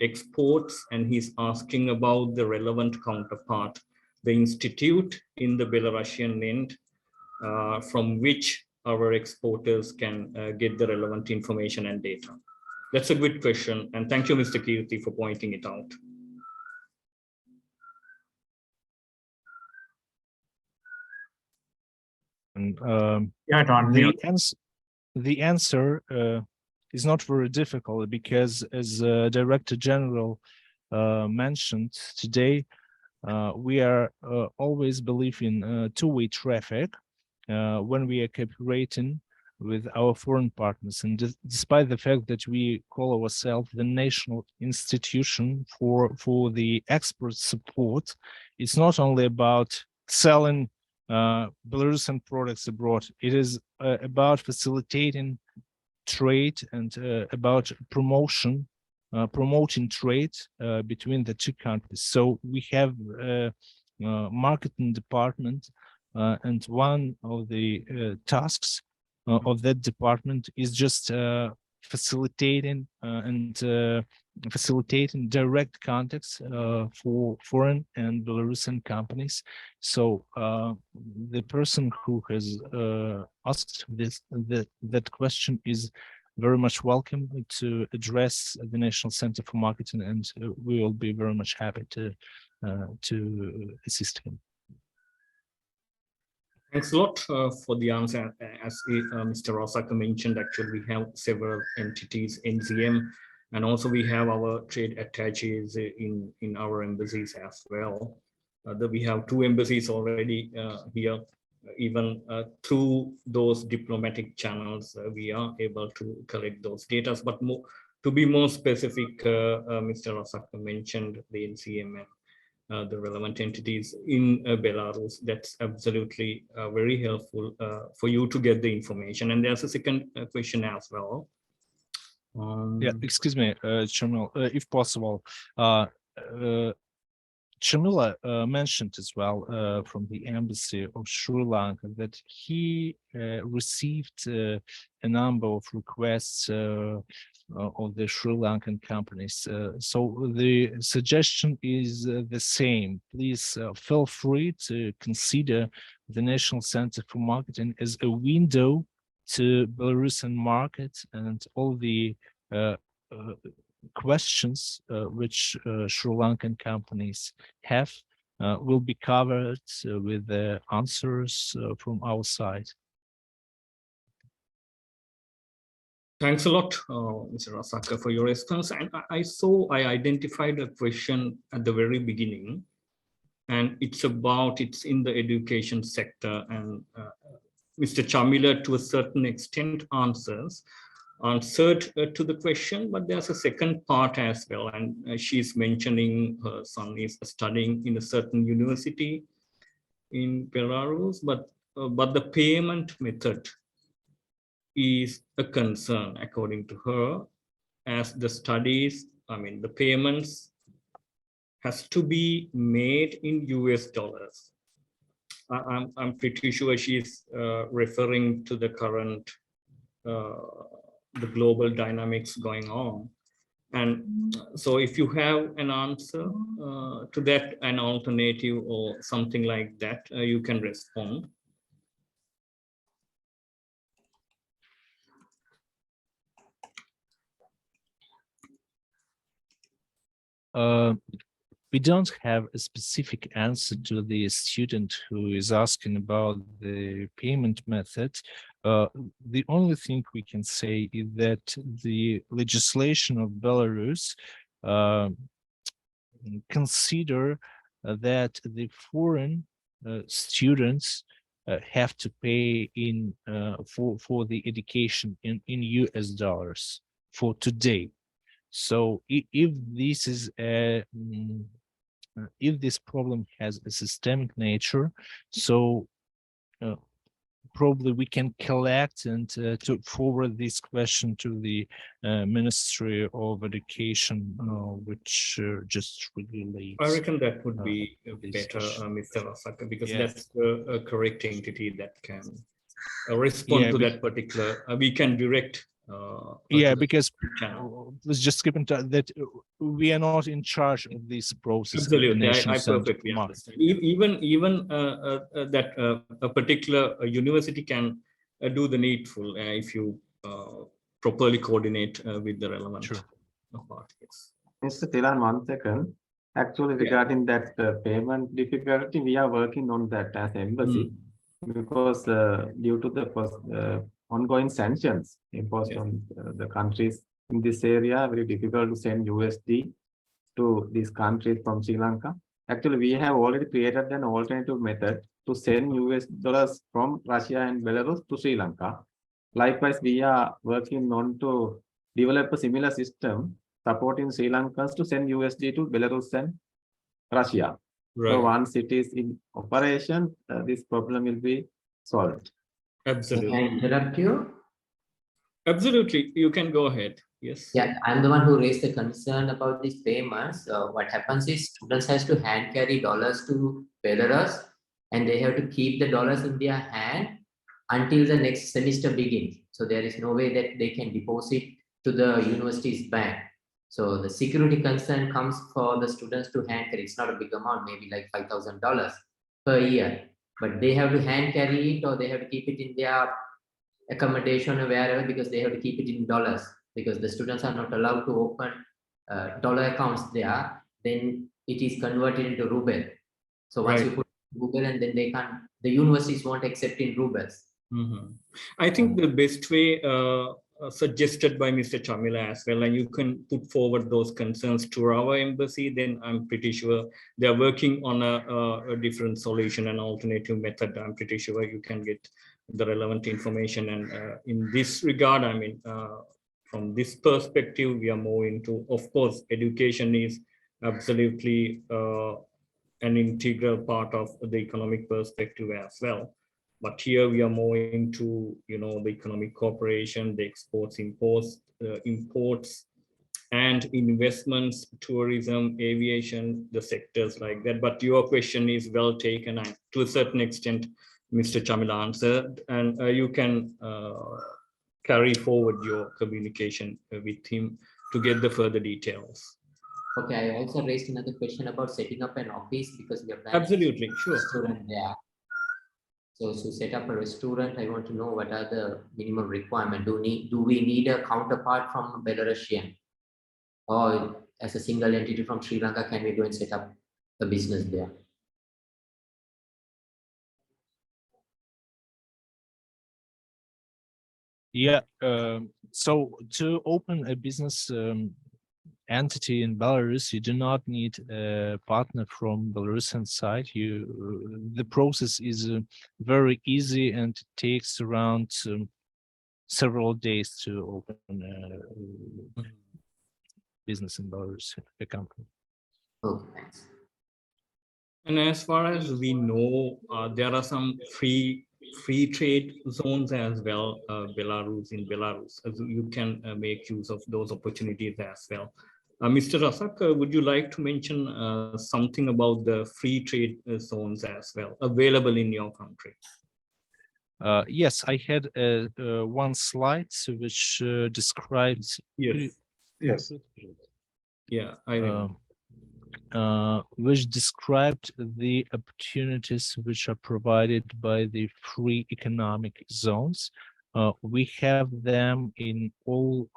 exports, and he's asking about the relevant counterpart, the institute in the Belarusian end, from which our exporters can get the relevant information and data. That's a good question. And thank you, Mr. Kirti, for pointing it out. And Yeah, the answer is not very difficult, because as Director General mentioned today, we are always believe in two-way traffic when we are cooperating with our foreign partners. And despite the fact that we call ourselves the national institution for the export support, it's not only about selling Belarusian products abroad. It is about facilitating trade and about promoting trade between the two countries. So we have a marketing department, and one of the tasks of that department is just facilitating facilitating direct contacts for foreign and Belarusian companies. So the person who has asked that question is very much welcome to address the National Center for Marketing, and we will be very much happy to assist him. Thanks a lot for the answer. As Mr. Rosaka mentioned, actually, we have several entities, NZM, and also we have our trade attaches in our embassies as well. We have 2 embassies already here. Even through those diplomatic channels, we are able to collect those data. But to be more specific, Mr. Rosaka mentioned the NCM and the relevant entities in Belarus. That's absolutely very helpful for you to get the information. And there's a second question as well. Yeah, excuse me, Chamil, if possible. Chamila mentioned as well from the embassy of Sri Lanka that he received a number of requests of the Sri Lankan companies. So the suggestion is the same. Please feel free to consider the National Center for Marketing as a window to Belarusian market, and all the questions which Sri Lankan companies have will be covered with the answers from our side. Thanks a lot, Mr. Rasaka, for your response. And I identified a question at the very beginning, and it's in the education sector, and Mr. Chamila, to a certain extent, answered to the question, but there's a second part as well, and she's mentioning her son is studying in a certain university in Belarus, but the payment method is a concern according to her, as the studies, the payments has to be made in US dollars. I'm pretty sure she's referring to the current the global dynamics going on. And so if you have an answer to that, an alternative or something like that, you can respond. We don't have a specific answer to the student who is asking about the payment method. The only thing we can say is that the legislation of Belarus consider that the foreign students have to pay in for the education in US dollars for today. So if this is a if this problem has a systemic nature, so probably we can collect and to forward this question to the Ministry of Education, which just regulates. I reckon that would be this better, issue. Mr. Rasaka, because Yeah. that's the correct entity that can respond Yeah, to that particular. We can direct. Yeah, to the because channel. let's just skip into that we are not in charge of this process. At the Absolutely, National I Center perfectly for understand. Even that a particular university can do the needful if you properly coordinate with the relevant Sure. parties. Mr. Tilan, 1 second. Actually, Yeah. regarding that payment difficulty, we are working on that as embassy because due to the ongoing sanctions imposed Yeah. on the countries in this area, very difficult to send USD to these countries from Sri Lanka. Actually, we have already created an alternative method to send US dollars from Russia and Belarus to Sri Lanka. Likewise, we are working on to develop a similar system supporting Sri Lankans to send USD to Belarus and Russia. Right. So once it is in operation, this problem will be solved. Absolutely. Can I interrupt you? Absolutely, you can go ahead. Yes. Yeah, I'm the one who raised the concern about these payments. What happens is students has to hand carry dollars to Belarus, and they have to keep the dollars in their hand until the next semester begins. So there is no way that they can deposit to the university's bank. So the security concern comes for the students to hand carry. It's not a big amount, maybe like $5,000 per year, but they have to hand carry it or they have to keep it in their accommodation or wherever because they have to keep it in dollars because the students are not allowed to open dollar accounts there. Then it is converted into ruble. So once you put Google and then they can't, the universities won't accept in rubles. I think the best way suggested by Mr. Chamila as well, and you can put forward those concerns to our embassy, then I'm pretty sure they're working on a different solution, an alternative method. I'm pretty sure you can get the relevant information. And in this regard, I mean, from this perspective, we are more into, of course, education is absolutely an integral part of the economic perspective as well. But here we are more into, the economic cooperation, the exports, imports, and investments, tourism, aviation, the sectors like that. But your question is well taken, and to a certain extent, Mr. Chamila answered, and you can carry forward your communication with him to get the further details. Okay, I also raised another question about setting up an office because we are planning Absolutely, sure. restaurant there. So to set up a restaurant, I want to know what are the minimum requirements. Do we need a counterpart from Belarusian, or as a single entity from Sri Lanka, can we go and set up a business there? Yeah. So to open a business entity in Belarus, you do not need a partner from Belarusian side. The process is very easy and takes around several days to open a business in Belarus, a company. Okay, thanks. And as far as we know, there are some free trade zones as well, in Belarus. So you can make use of those opportunities as well. Mr. Rasak, would you like to mention something about the free trade zones as well available in your country? Yes, I had one slide which describes. Yes. Yeah, I remember. Which described the opportunities which are provided by the free economic zones. We have them in all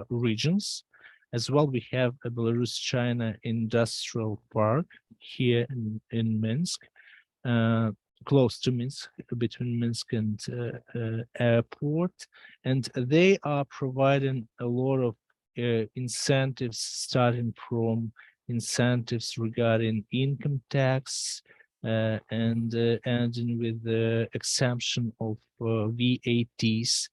regions. As well, we have a Belarus-China industrial park here in Minsk, close to Minsk, between Minsk and airport. And they are providing a lot of incentives, starting from incentives regarding income tax and ending with the exemption of VATs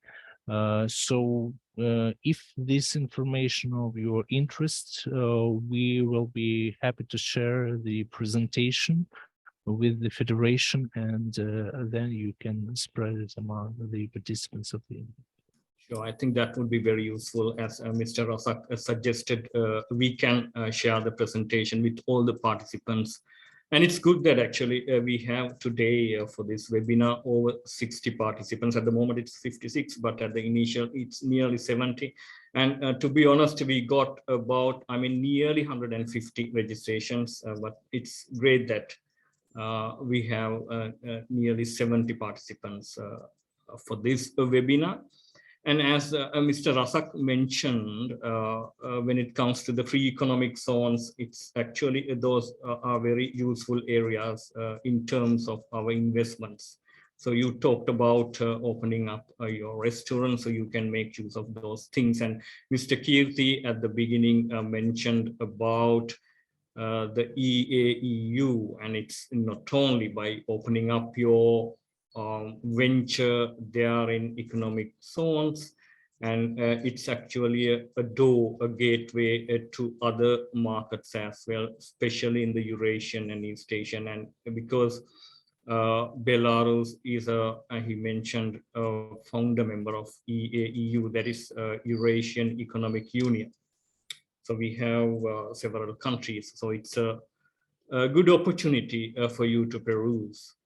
If this information of your interest, we will be happy to share the presentation with the federation, and then you can spread it among the participants of the. Sure, I think that would be very useful. As Mr. Rasak suggested, we can share the presentation with all the participants. And it's good that actually we have today for this webinar over 60 participants. At the moment it's 56, but at the initial it's nearly 70. And to be honest, we got about, nearly 150 registrations, but it's great that we have nearly 70 participants for this webinar. And as Mr. Rasak mentioned, when it comes to the free economic zones, it's actually those are very useful areas in terms of our investments. So you talked about opening up your restaurant so you can make use of those things. And Mr. Kirti at the beginning mentioned about the EAEU, and it's not only by opening up your venture there in economic zones, and it's actually a door, a gateway to other markets as well, especially in the Eurasian and East Asian. And because Belarus is he mentioned, a founder member of EAEU, that is Eurasian Economic Union. So we have several countries. So it's a good opportunity for you to peruse.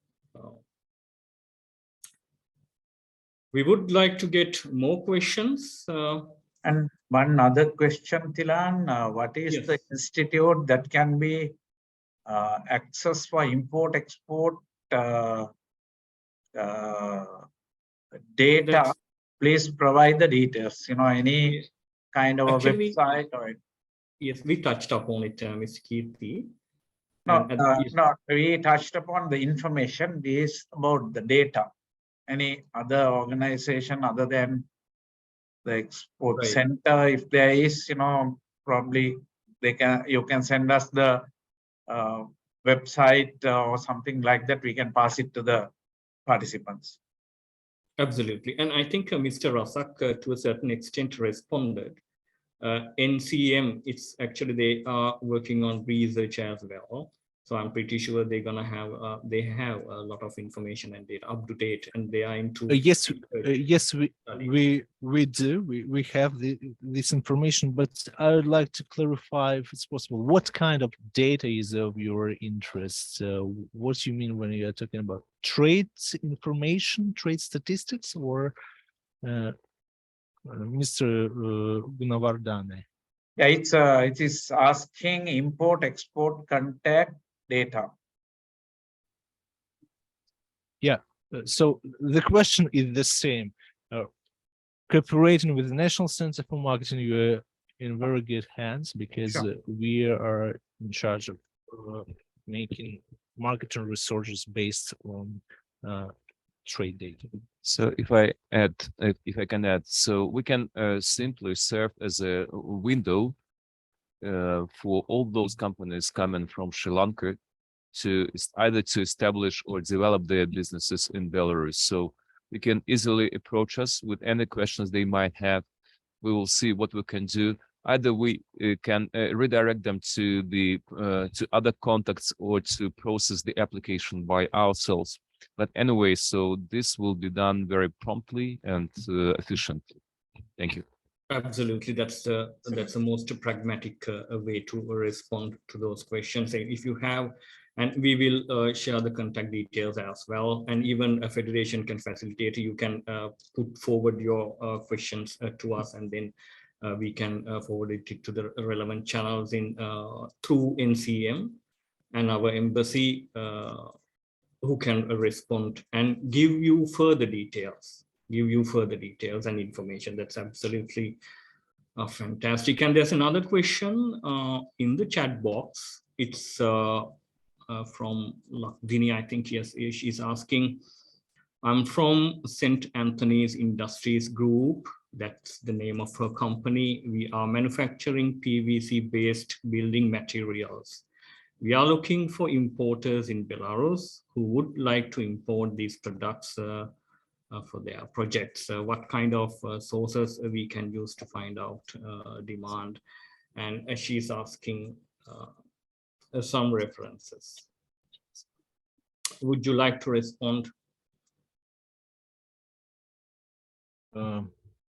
We would like to get more questions. And one other question, Tilan, what is Yes. the institute that can be access for import export data? That's- Please provide the details. Any Yes. kind of Actually, a website or yes, we touched upon it, Mr. Kirti. no, Yes. no. We touched upon the information. This is about the data. Any other organization other than the export Right. center, if there is, probably you can send us the website or something like that. We can pass it to the participants. Absolutely. And I think Mr. Rasak, to a certain extent, responded. NCM, it's actually, they are working on research as well. So I'm pretty sure they're gonna have, they have a lot of information and data up to date, and they are into. Yes, yes, we do. We have this information, but I would like to clarify, if it's possible, what kind of data is of your interest? What do you mean when you are talking about trade information, trade statistics, or Mr. Gunawardane? Yeah, it is asking import export contact data. Yeah. So the question is the same. Cooperating with the National Center for Marketing, you are in very good hands, because Sure. we are in charge of making marketing resources based on trade data. So if I can add, so we can simply serve as a window for all those companies coming from Sri Lanka to either to establish or develop their businesses in Belarus. So you can easily approach us with any questions they might have. We will see what we can do. Either we can redirect them to the to other contacts, or to process the application by ourselves. But anyway, so this will be done very promptly and efficiently. Thank you. Absolutely, that's the most pragmatic way to respond to those questions. If you have, and we will share the contact details as well, and even a federation can facilitate. You can put forward your questions to us, and then we can forward it to the relevant channels in through NCM and our embassy, who can respond and give you further details. And information. That's absolutely fantastic. And there's another question in the chat box. It's from Dini, I think. Yes, she's asking, I'm from St. Anthony's Industries Group. That's the name of her company. We are manufacturing PVC-based building materials. We are looking for importers in Belarus who would like to import these products for their projects. What kind of sources we can use to find out demand, and she's asking some references. Would you like to respond?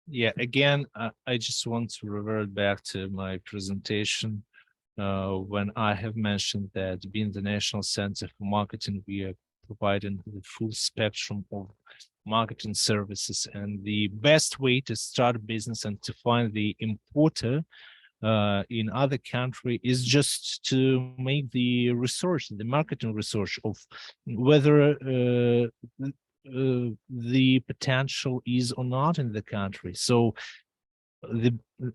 Yeah, again, I just want to revert back to my presentation when I have mentioned that being the National Center for Marketing, we are providing the full spectrum of marketing services, and the best way to start a business and to find the importer in other country is just to make the research, the marketing research of whether the potential is or not in the country. So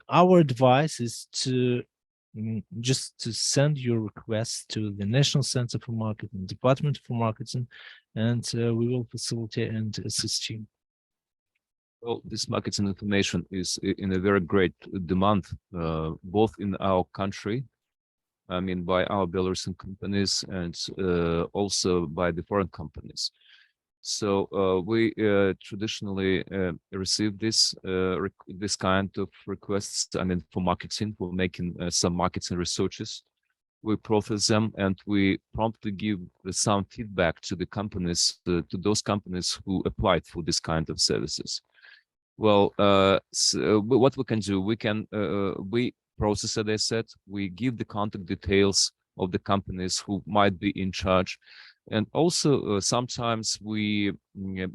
our advice is to just to send your request to the National Center for Marketing, Department for Marketing, and we will facilitate and assist you. Well, this marketing information is in a very great demand, both in our country, I mean, by our Belarusian companies, and also by the foreign companies. So we traditionally receive this kind of requests. I mean, for marketing, for making some marketing researches. We process them and we promptly give some feedback to the companies, to those companies who applied for this kind of services. Well, so what we can do, we process it, as I said, we give the contact details of the companies who might be in charge. And also sometimes we,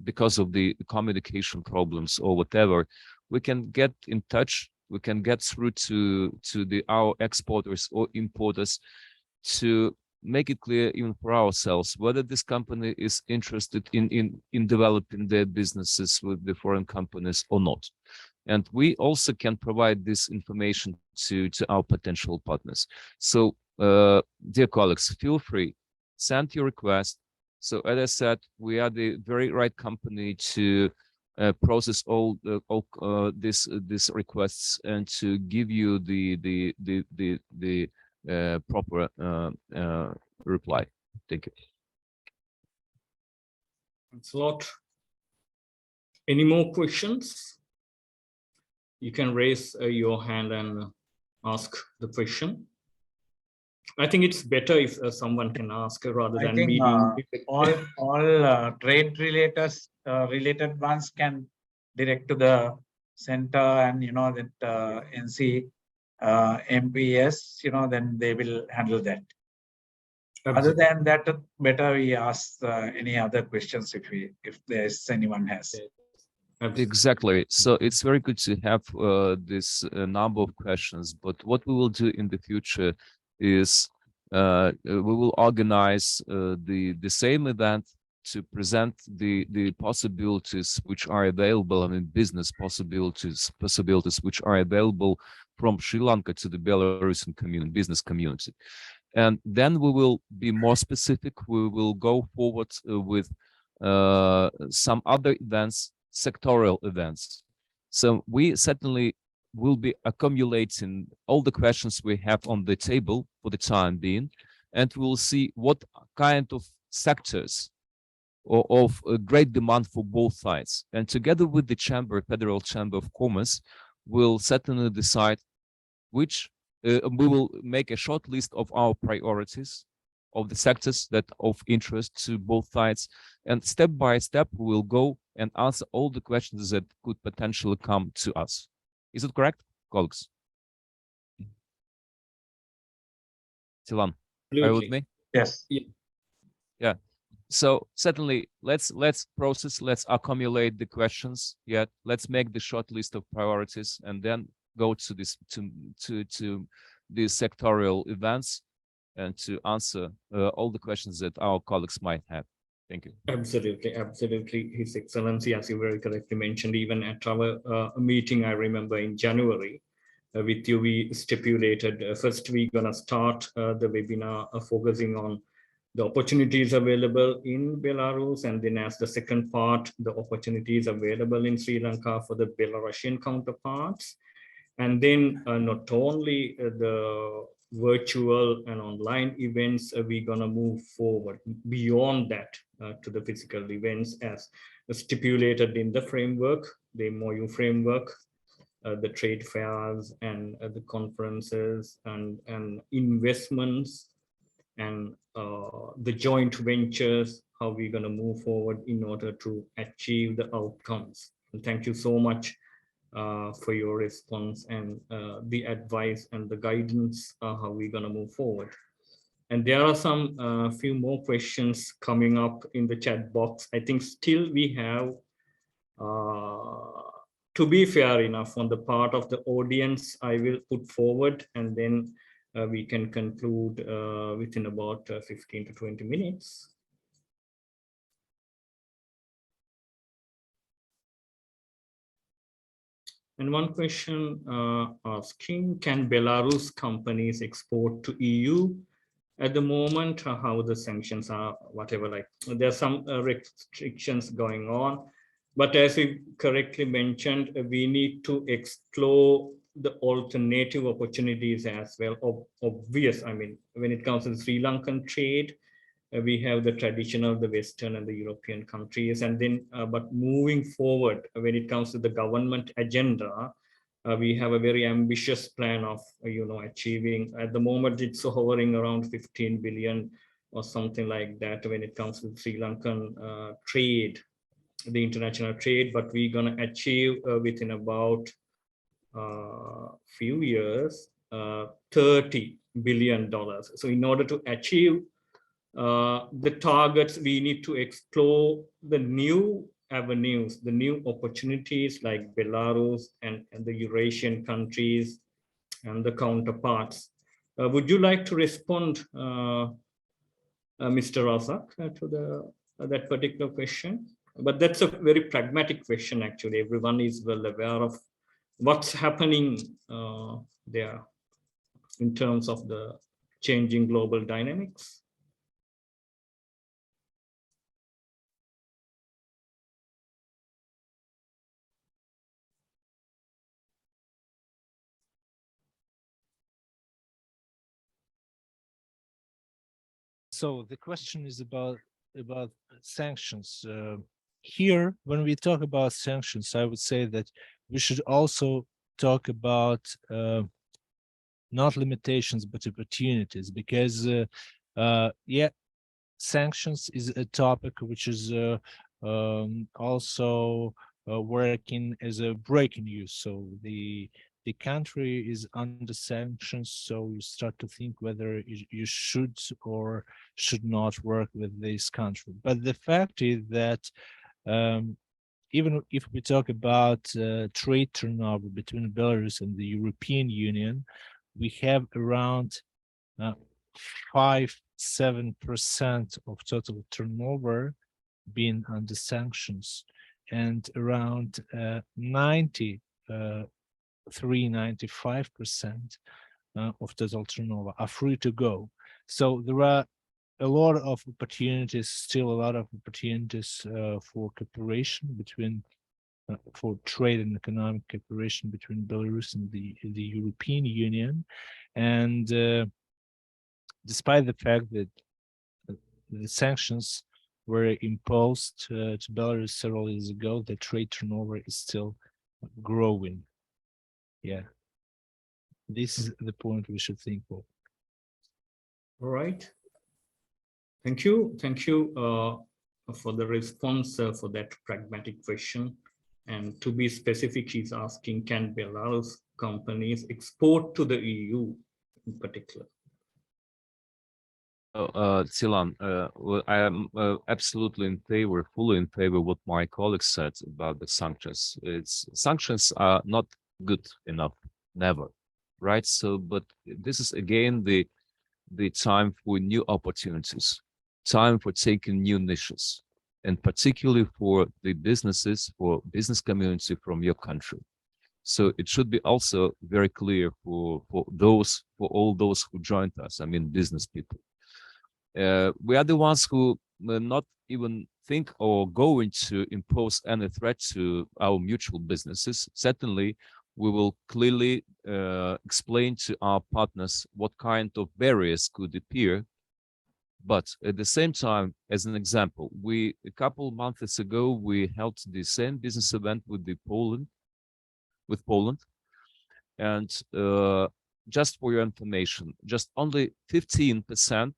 because of the communication problems or whatever, we can get in touch, we can get through to our exporters or importers to make it clear even for ourselves whether this company is interested in developing their businesses with the foreign companies or not. And we also can provide this information to our potential partners. So dear colleagues, feel free, send your request. So as I said, we are the very right company to process all these requests and to give you the proper reply. Thank you. Thanks a lot. Any more questions? You can raise your hand and ask the question. I think it's better if someone can ask rather than me being all trade related ones can direct to the center, and that NC MPS, then they will handle that. Other than that, better we ask any other questions if there's anyone has. Exactly. So it's very good to have this number of questions, but what we will do in the future is we will organize the same event to present the possibilities which are available, I mean, business possibilities which are available from Sri Lanka to the Belarusian business community. And then we will be more specific. We will go forward with some other events, sectorial events. So we certainly will be accumulating all the questions we have on the table for the time being, and we'll see what kind of sectors or of great demand for both sides. And together with the Chamber, Federal Chamber of Commerce, we'll certainly decide which we will make a short list of our priorities of the sectors that of interest to both sides, and step by step we will go and answer all the questions that could potentially come to us. Is it correct, colleagues? Tilan, are you with me? Yes. Yeah. So certainly let's process, let's accumulate the questions. Yeah, let's make the short list of priorities and then go to this to the sectorial events and to answer all the questions that our colleagues might have. Thank you. Absolutely, absolutely. His Excellency, as you very correctly mentioned, even at our meeting, I remember in January, with you, we stipulated first we're gonna start the webinar focusing on the opportunities available in Belarus, and then as the second part, the opportunities available in Sri Lanka for the Belarusian counterparts. And then not only the virtual and online events, we're gonna move forward beyond that to the physical events, as stipulated in the framework, the MOU framework, the trade fairs and the conferences and investments and the joint ventures, how we're going to move forward in order to achieve the outcomes. And thank you so much for your response and the advice and the guidance how we're going to move forward. And there are some few more questions coming up in the chat box. I think still we have, to be fair enough, on the part of the audience, I will put forward and then we can conclude within about 15 to 20 minutes. And one question asking, can Belarus companies export to EU? At the moment, how the sanctions are, whatever, like there's some restrictions going on. But as you correctly mentioned, we need to explore the alternative opportunities as well. Obvious, I mean, when it comes to the Sri Lankan trade, we have the traditional, the Western and the European countries. And then, but moving forward, when it comes to the government agenda, we have a very ambitious plan of, achieving, at the moment, it's hovering around 15 billion or something like that when it comes to Sri Lankan trade, the international trade, but we're going to achieve within about few years, $30 billion. So in order to achieve the targets, we need to explore the new avenues, the new opportunities like Belarus and the Eurasian countries and the counterparts. Would you like to respond, Mr. Razak, to that particular question? But that's a very pragmatic question, actually. Everyone is well aware of what's happening there in terms of the changing global dynamics. So the question is about sanctions. Here, when we talk about sanctions, I would say that we should also talk about not limitations but opportunities, because yeah, sanctions is a topic which is also working as a breaking news. So the country is under sanctions, so you start to think whether you should or should not work with this country. But the fact is that even if we talk about trade turnover between Belarus and the European Union, we have around 5-7% of total turnover being under sanctions, and around 93-95% of total turnover are free to go. So there are a lot of opportunities, still a lot of opportunities for cooperation between, for trade and economic cooperation between Belarus and the European Union. And despite the fact that the sanctions were imposed to Belarus several years ago, the trade turnover is still growing. Yeah, this is the point we should think of. All right. Thank you. Thank you for the response for that pragmatic question. And to be specific, she's asking, can Belarus companies export to the EU in particular? Tilan, well, I am absolutely in favor, fully in favor of what my colleague said about the sanctions. Sanctions are not good enough, never, right? So, but this is again the time for new opportunities, time for taking new niches, and particularly for the businesses, for business community from your country. So it should be also very clear for all those who joined us. I mean, business people. We are the ones who will not even think or going to impose any threat to our mutual businesses. Certainly, we will clearly explain to our partners what kind of barriers could appear But at the same time, as an example, a couple months ago, we held the same business event with Poland. And just for your information, just only 15%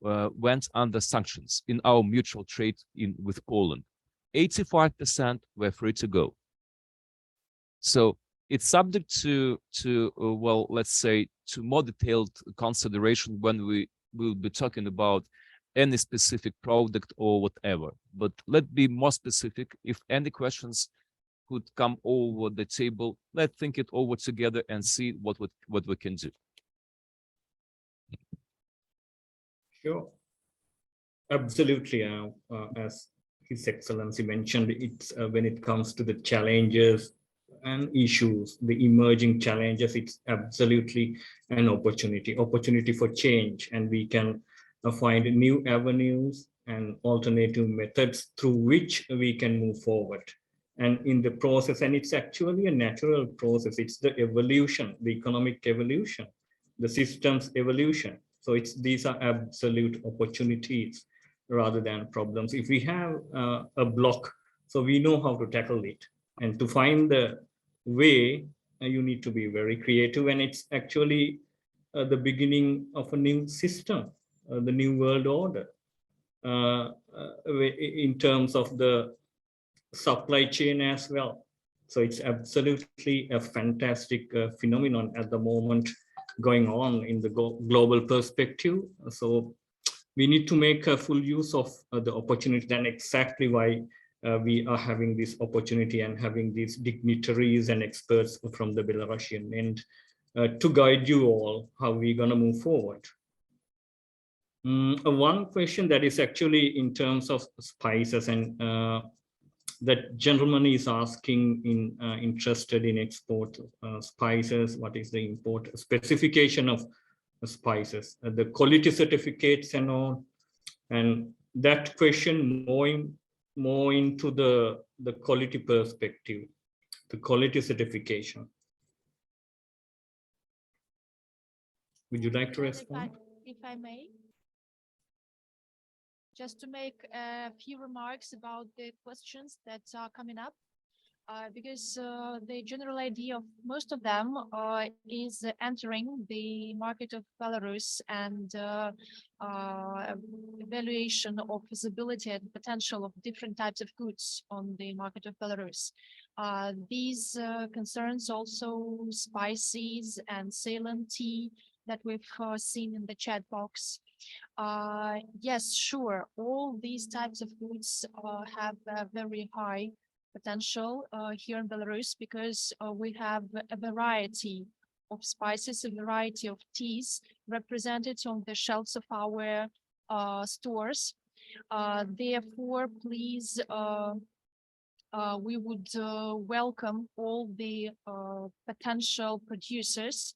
went under sanctions in our mutual trade with Poland. 85% were free to go. So it's subject to well, let's say, to more detailed consideration when we will be talking about any specific product or whatever. But let's be more specific. If any questions could come over the table, let's think it over together and see what we can do. Sure. Absolutely. As His Excellency mentioned, it's when it comes to the challenges and issues, the emerging challenges, it's absolutely an opportunity for change, and we can find new avenues and alternative methods through which we can move forward. And in the process, and it's actually a natural process, it's the evolution, the economic evolution, the systems evolution. So these are absolute opportunities rather than problems. If we have a block, so we know how to tackle it. And to find the way, you need to be very creative, and it's actually the beginning of a new system, the new world order, in terms of the supply chain as well. So it's absolutely a fantastic phenomenon at the moment going on in the global perspective. So we need to make a full use of the opportunity, and exactly why we are having this opportunity and having these dignitaries and experts from the Belarusian end to guide you all how we're going to move forward. One question that is actually in terms of spices, and that gentleman is asking interested in export spices, what is the import specification of spices, the quality certificates and all, and that question more into the quality perspective, the quality certification. Would you like to respond? If I may, just to make a few remarks about the questions that are coming up, because the general idea of most of them is entering the market of Belarus and evaluation of feasibility and potential of different types of goods on the market of Belarus. These concerns also spices and Ceylon tea that we've seen in the chat box. Yes, sure. All these types of goods have a very high potential here in Belarus, because we have a variety of spices, a variety of teas represented on the shelves of our stores. Therefore, please, we would welcome all the potential producers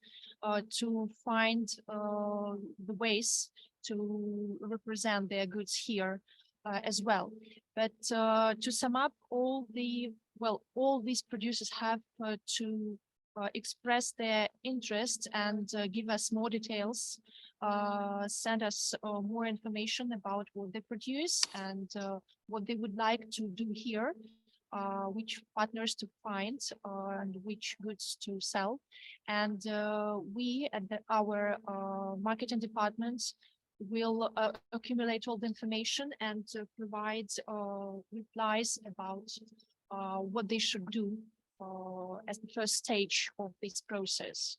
to find the ways to represent their goods here as well. But to sum up, all these producers have to express their interest and give us more details, send us more information about what they produce and what they would like to do here, which partners to find and which goods to sell. And we at our marketing department will accumulate all the information and provide replies about what they should do as the first stage of this process.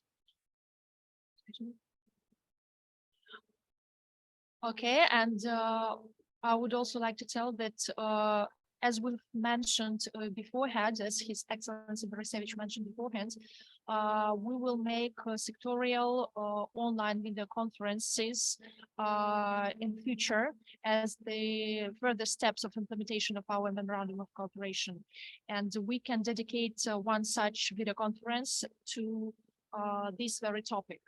Okay, and I would also like to tell that as we've mentioned beforehand, as His Excellency Borusevich mentioned beforehand, we will make sectorial online video conferences in future as the further steps of implementation of our memorandum of cooperation. And we can dedicate one such video conference to this very topic,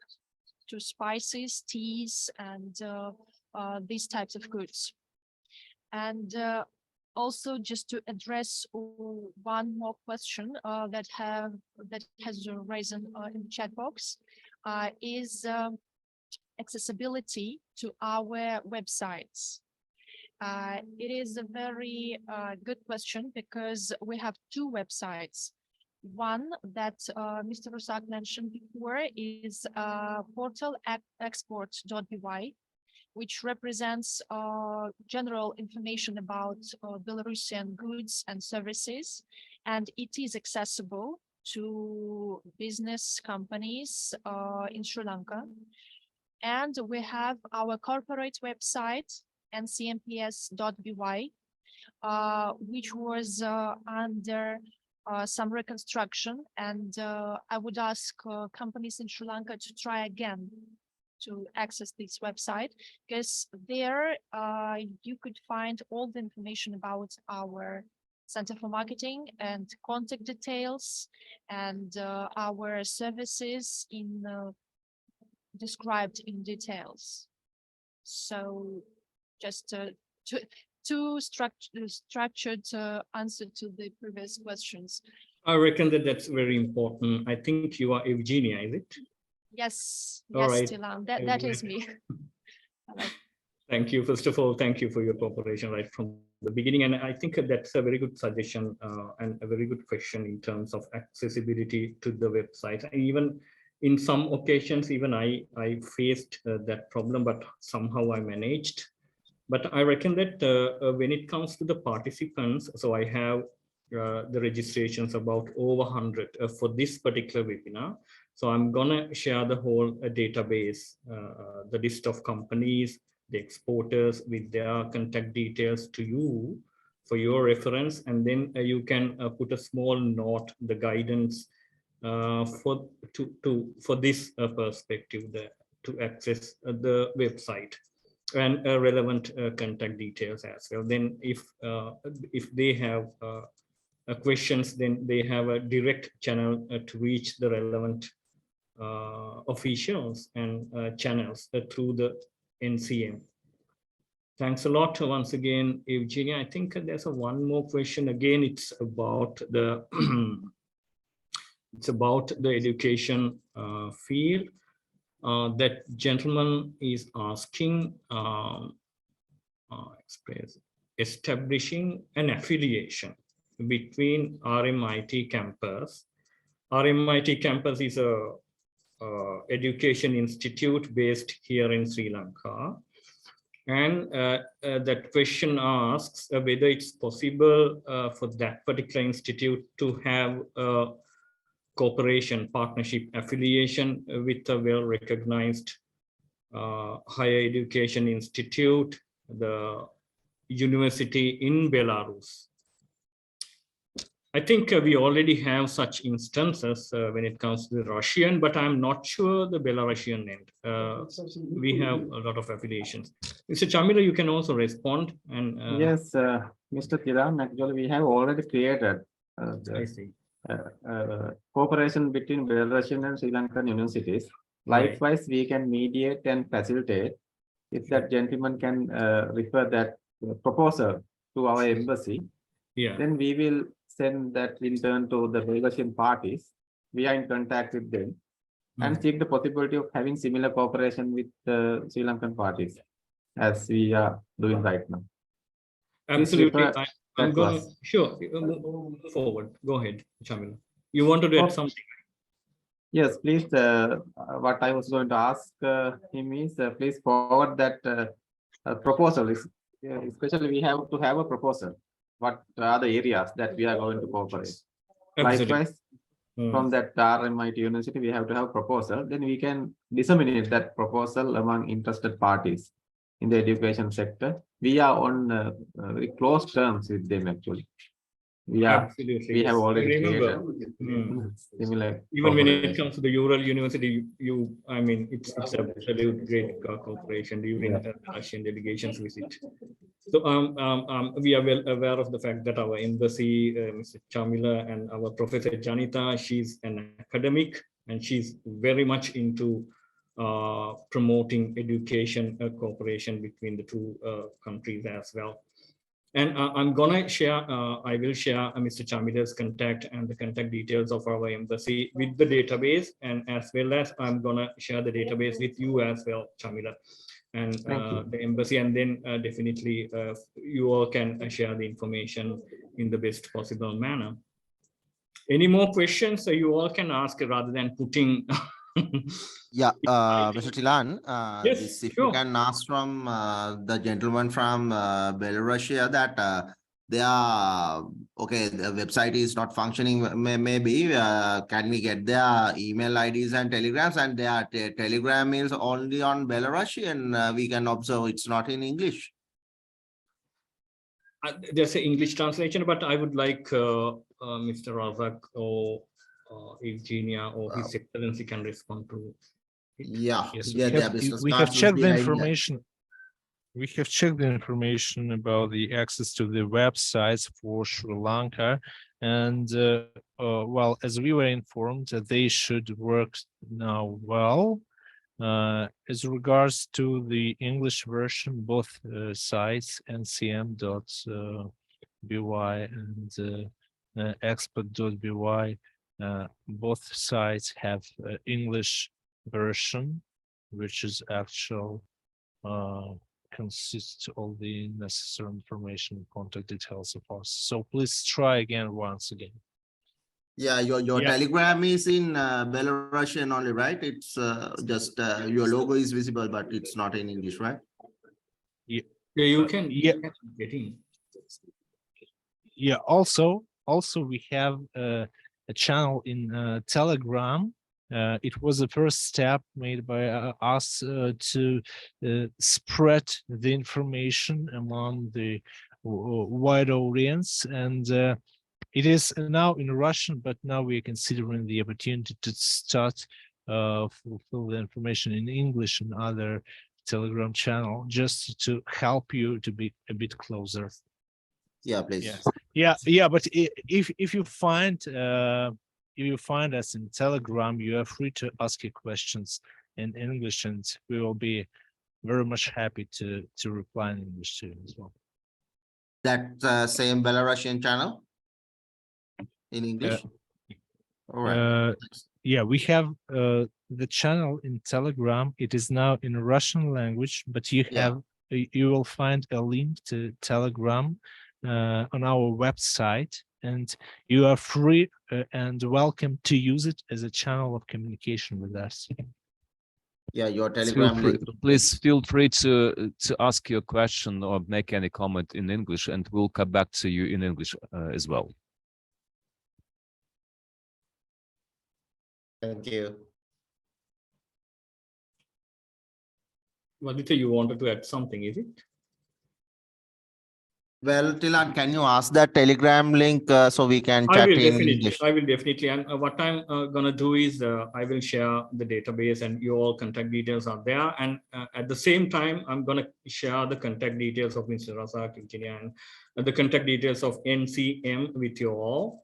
to spices, teas, and these types of goods. And also, just to address one more question that has arisen in the chat box, is accessibility to our websites? It is a very good question because we have two websites. One that Mr. Rusak mentioned before is portal export.by, which represents general information about Belarusian goods and services, and it is accessible to business companies in Sri Lanka. And we have our corporate website, ncmps.by, which was under some reconstruction, and I would ask companies in Sri Lanka to try again to access this website, because there you could find all the information about our Center for Marketing and contact details and our services in described in details. So just two structured answer to the previous questions. I reckon that that's very important. I think you are Eugenia, is it? Yes, All yes, right. Tilan, that is me. Thank you. First of all, thank you for your cooperation right from the beginning. And I think that's a very good suggestion and a very good question in terms of accessibility to the website. And even in some occasions, even I faced that problem, but somehow I managed. But I reckon that when it comes to the participants, so I have the registrations about over 100 for this particular webinar. So I'm gonna share the whole database, the list of companies, the exporters with their contact details to you for your reference. And then you can put a small note, the guidance for this perspective, to access the website and relevant contact details as well. Then if they have questions, then they have a direct channel to reach the relevant officials and channels through the NCM. Thanks a lot once again, Eugenia. I think there's one more question. Again, it's about the education field. That gentleman is asking establishing an affiliation between RMIT campus. RMIT campus is a education institute based here in Sri Lanka. And that question asks whether it's possible for that particular institute to have a cooperation, partnership, affiliation with a well-recognized higher education institute, the university in Belarus. I think we already have such instances when it comes to the Russian, but I'm not sure the Belarusian end. We have a lot of affiliations. Mr. Chamila, you can also respond. And yes, Mr. Tiran, actually we have already created I see. cooperation between Belarusian and Sri Lankan universities. Likewise, we can mediate and facilitate. If that gentleman can refer that proposal to our embassy, then we will send that in turn to the Belarusian parties. We are in contact with them and seek the possibility of having similar cooperation with the Sri Lankan parties as we are doing right now. Absolutely. I'm going to, sure, move forward. Go ahead, Chamila. You wanted to add something? Yes, please. What I was going to ask him is, please forward that proposal. Especially, we have to have a proposal. What are the areas that we are going to cooperate? Absolutely. Likewise, from that RMIT University, we have to have a proposal. Then we can disseminate that proposal among interested parties in the education sector. We are on very close terms with them actually. Absolutely. We have already remember, similar. Even when it comes to the Ural University, I mean, it's absolute great cooperation during the Russian delegations visit. So we are well aware of the fact that our embassy, Mr. Chamila, and our Professor Janita, she's an academic and she's very much into promoting education cooperation between the two countries as well. And I'm gonna share, I will share Mr. Chamila's contact and the contact details of our embassy with the database, and as well as I'm gonna share the database with you as well, Chamila, and the embassy, and then definitely you all can share the information in the best possible manner. Any more questions you all can ask rather than putting. Yeah, Mr. Tilan, Yes, this, if you sure. can ask from the gentleman from Belarus that they are okay. The website is not functioning. Maybe can we get their email IDs and telegrams, and their telegram is only on Belarusian. We can observe it's not in English. There's an English translation, but I would like Mr. Razak or Eugenia or His Excellency can respond to it. Yeah, Yes, yeah, their business we have cards will checked be the in information. We have checked the information about the access to the websites for Sri Lanka, and well, as we were informed, that they should work now well. As regards to the English version, both sites ncm.by and expert.by, both sites have English version, which is actual consists all the necessary information and contact details of us. So please try again once again. Yeah, your Yeah. telegram is in Belarusian only, right? It's just your logo is visible, but it's not in English, right? Yeah, you can, yeah. you can get in. Yeah, also we have a channel in Telegram. It was the first step made by us to spread the information among the wide audience, and it is now in Russian, but now we are considering the opportunity to start fulfill the information in English and other Telegram channel, just to help you to be a bit closer. Yeah, please. Yeah. But if you find us in Telegram, you are free to ask your questions in English, and we will be very much happy to reply in English to you as well. That same Belarusian channel in English. All right. Yeah, we have the channel in Telegram. It is now in Russian language, but you will find a link to Telegram on our website, and you are free and welcome to use it as a channel of communication with us. Yeah, your Telegram link. Please feel free to ask your question or make any comment in English, and we'll come back to you in English as well. Thank you. Vadita, you wanted to add something, is it? Well, Tilan, can you ask that Telegram link so we can chat in English? I will definitely. And what I'm gonna do is I will share the database, and your contact details are there. And at the same time, I'm gonna share the contact details of Mr. Razak, Engineer, and the contact details of NCM with you all,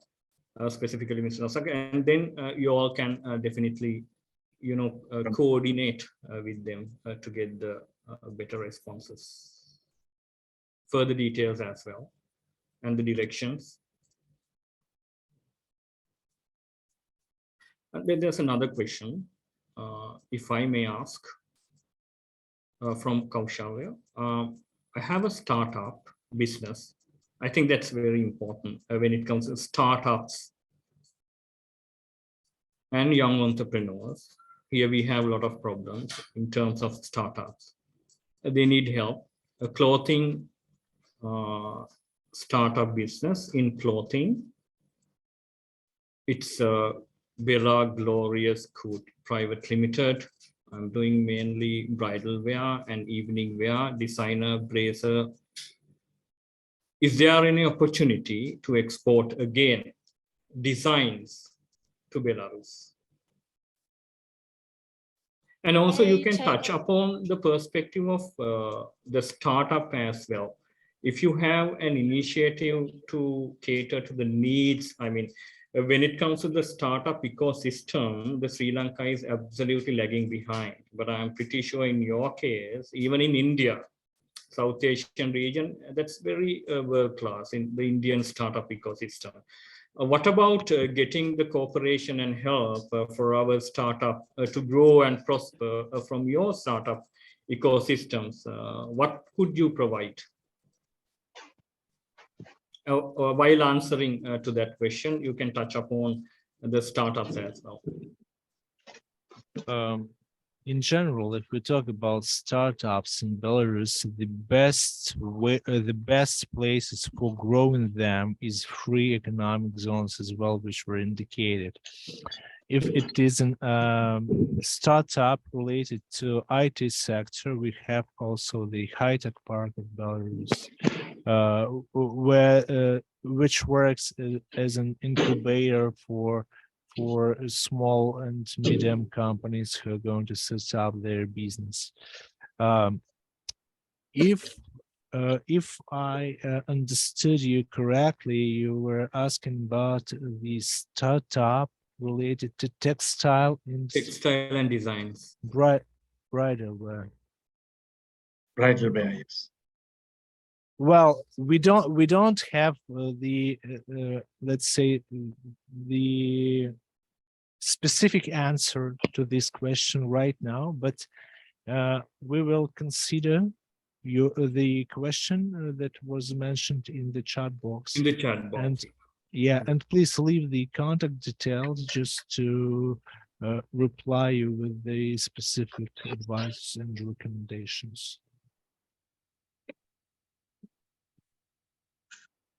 specifically Mr. Razak. And then you all can definitely, coordinate with them to get the better responses. Further details as well, and the directions. And then there's another question, if I may ask, from Kaushalya. I have a startup business. I think that's very important when it comes to startups and young entrepreneurs. Here we have a lot of problems in terms of startups. They need help. A clothing startup business in clothing. It's Bella Glorious Coat Private Limited. I'm doing mainly bridal wear and evening wear, designer, blazer. Is there any opportunity to export again designs to Belarus? And also you can touch upon the perspective of the startup as well. If you have an initiative to cater to the needs, I mean, when it comes to the startup ecosystem, the Sri Lanka is absolutely lagging behind. But I'm pretty sure in your case, even in India, South Asian region, that's very world class in the Indian startup ecosystem. What about getting the cooperation and help for our startup to grow and prosper from your startup ecosystems? What could you provide? While answering to that question, you can touch upon the startups as well. In general, if we talk about startups in Belarus, the best way, the best places for growing them is free economic zones as well, which were indicated. If it is an startup related to IT sector, we have also the high-tech park of Belarus, which works as an incubator for small and medium companies who are going to set up their business. If I understood you correctly, you were asking about the startup related to textile and Designs. Bridal wear. Bridal wear, yes. Well, we don't have the let's say the specific answer to this question right now, but we will consider the question that was mentioned in the chat box. In the chat box. And yeah, and please leave the contact details just to reply you with the specific advice and recommendations.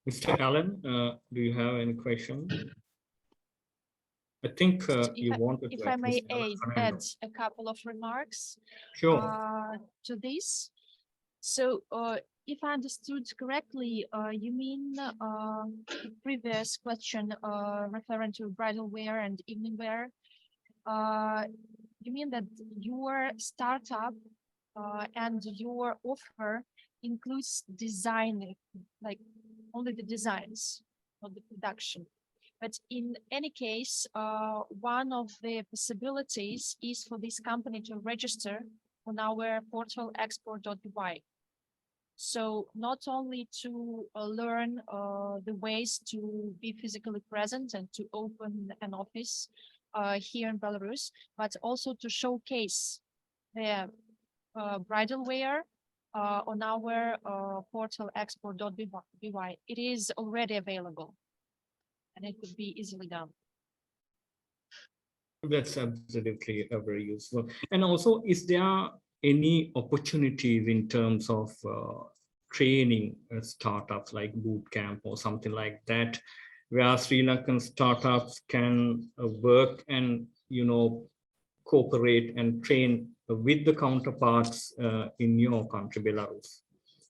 Mr. Allen, do you have any question? I think you wanted to. If I may add a couple of remarks to this. So if I understood correctly, you mean the previous question referring to bridal wear and evening wear. You mean that your startup and your offer includes design, like only the designs, not the production. But in any case, one of the possibilities is for this company to register on our portal export.by. So not only to learn the ways to be physically present and to open an office here in Belarus, but also to showcase their bridal wear on our portal export.by. It is already available and it could be easily done. That's absolutely very useful. And also, is there any opportunities in terms of training startups like boot camp or something like that, where Sri Lankan startups can work and, you know, cooperate and train with the counterparts in your country, Belarus?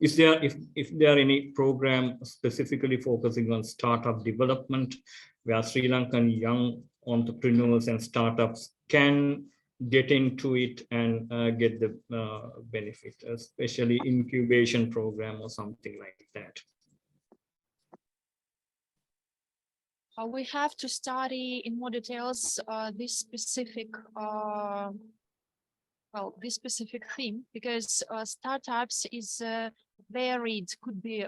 Is there, if there are any program specifically focusing on startup development, where Sri Lankan young entrepreneurs and startups can get into it and get the benefit, especially incubation program or something like that? We have to study in more details this specific this specific theme, because startups is varied, could be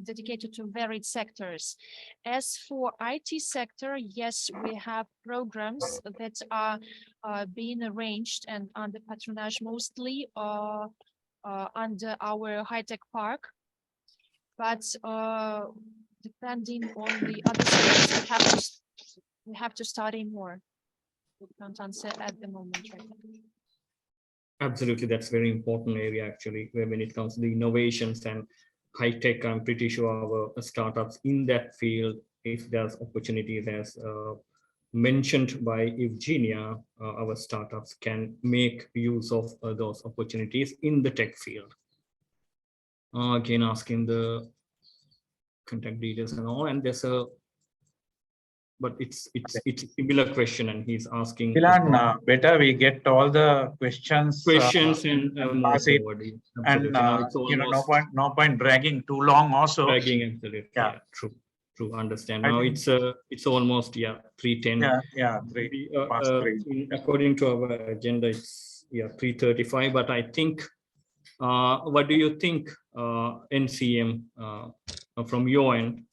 dedicated to varied sectors. As for IT sector, yes, we have programs that are being arranged and under patronage, mostly under our high-tech park. But depending on the other sectors, we have to study more. We can't answer at the moment right now. Absolutely, that's very important area actually, where when it comes to the innovations and high tech, I'm pretty sure our startups in that field, if there's opportunities as mentioned by Evgenia, our startups can make use of those opportunities in the tech field. Again, asking the contact details and all, and there's a, but it's a similar question, and he's asking. Milan, better we get all the questions. And pass it. And you know, no point dragging too long. Also dragging, absolutely. Yeah, true. Understand. Now it's almost 3:10. Yeah, 3 past 3. According to our agenda, it's 3:35. But I think What do you think, NCM, from your end?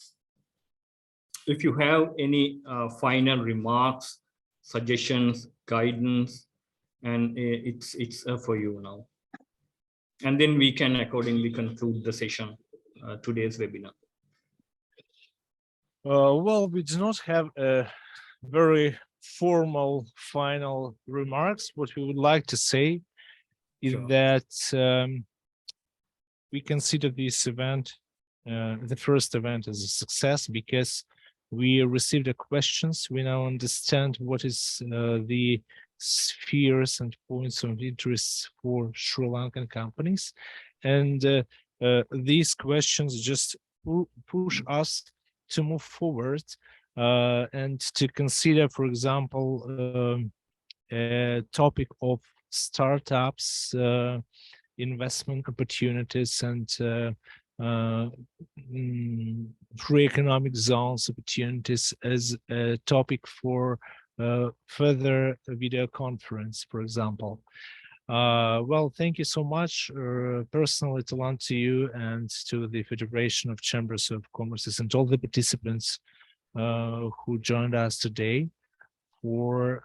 If you have any final remarks, suggestions, guidance, and it's for you now. And then we can accordingly conclude the session, today's webinar. Well, we do not have a very formal final remarks. What we would like to say is Sure. that we consider this event, the first event, as a success because we received the questions. We now understand what is the spheres and points of interest for Sri Lankan companies. And these questions just push us to move forward and to consider, for example, a topic of startups, investment opportunities, and free economic zones opportunities as a topic for further video conference, for example. Well, thank you so much, personally, to you and to the Federation of Chambers of Commerce and all the participants who joined us today, for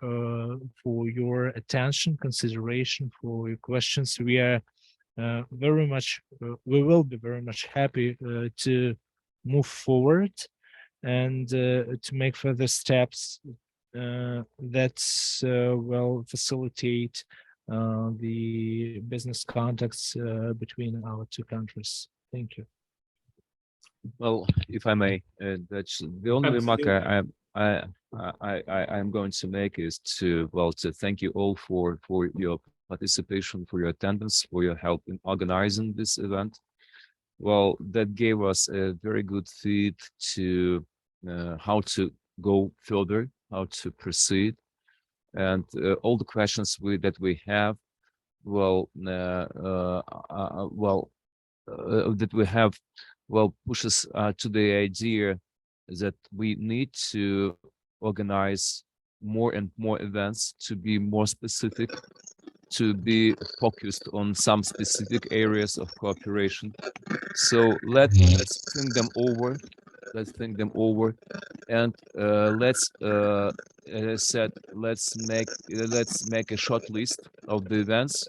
your attention, consideration, for your questions. We are very much, we will be very much happy to move forward and to make further steps that will facilitate the business contacts between our two countries. Thank you. Well, if I may, that's the only remark I'm going to make is to thank you all for your participation, for your attendance, for your help in organizing this event. Well, that gave us a very good feed to how to go further, how to proceed, and all the questions that we have, pushes to the idea that we need to organize more and more events, to be more specific, to be focused on some specific areas of cooperation. So let's think them over. Let's think them over, and let's, as I said, let's make a short list of the events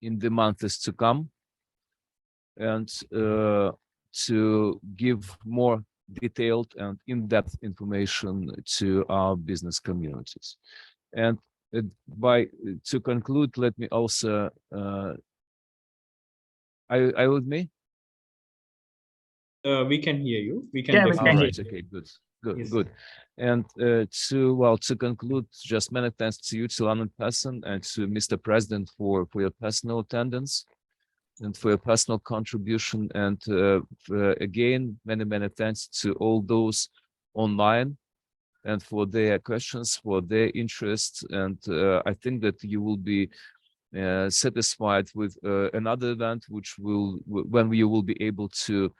in the months to come, and to give more detailed and in-depth information to our business communities. And to conclude, let me also, I with me? We can hear you. We can. Yeah, we can All hear right. you. Okay. Good. Yes. Good. And to conclude, just many thanks to you, Tilan in person, and to Mr. President for your personal attendance and for your personal contribution. And again, many thanks to all those online and for their questions, for their interest. And I think that you will be satisfied with another event, when you will be able to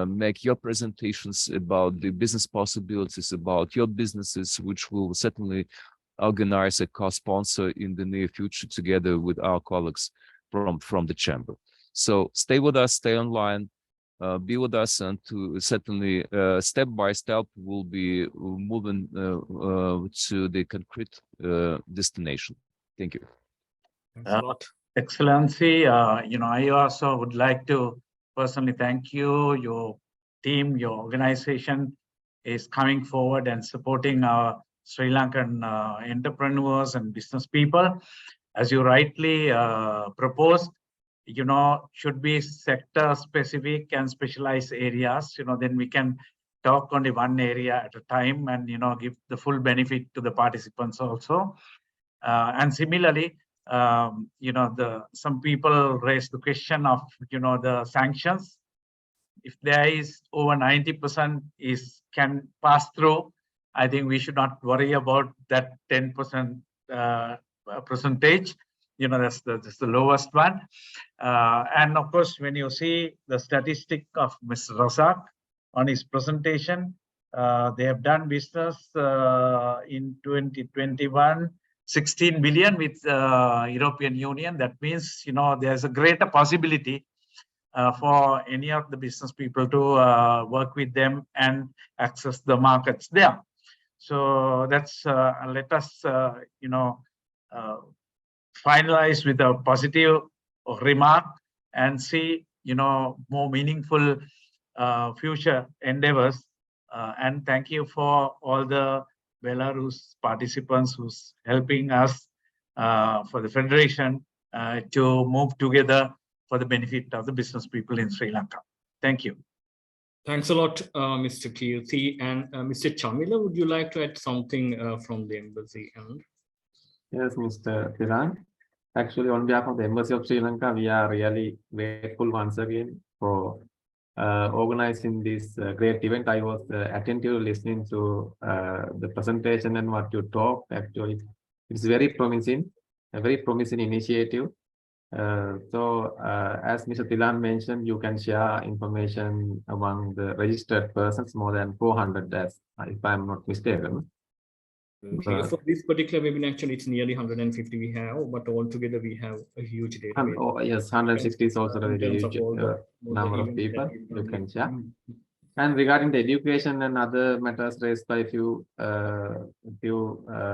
make your presentations about the business possibilities, about your businesses, which will certainly organize a co-sponsor in the near future together with our colleagues from the chamber. So stay with us, stay online, be with us, and to certainly step by step we'll be moving to the concrete destination. Thank you. Thanks a lot. Excellency, I also would like to personally thank you. Your team, your organization is coming forward and supporting our Sri Lankan entrepreneurs and business people. As you rightly proposed, should be sector specific and specialized areas, then we can talk only one area at a time and, give the full benefit to the participants also. And similarly, some people raise the question of, the sanctions. If there is over 90% can pass through, I think we should not worry about that 10% percentage. That's the lowest one. And of course, when you see the statistic of Mr. Razak on his presentation, they have done business in 2021, 16 billion with European Union. That means, there's a greater possibility for any of the business people to work with them and access the markets there. So that's let us, finalize with a positive remark and see, more meaningful future endeavors. And thank you for all the Belarus participants who's helping us for the Federation to move together for the benefit of the business people in Sri Lanka. Thank you. Thanks a lot, Mr. Kirti. And Mr. Chamila, would you like to add something from the embassy end? Yes, Mr. Thiran. Actually, on behalf of the Embassy of Sri Lanka, we are really grateful once again for organizing this great event. I was attentive listening to the presentation and what you talked. Actually, it's very promising, a very promising initiative. So, as Mr. Thilan mentioned, you can share information among the registered persons, more than 400, if I'm not mistaken. For this particular webinar, actually, it's nearly 150 we have, but altogether we have a huge database. Oh, yes, 160 is also a very huge number of people you can share. And regarding the education and other matters raised by few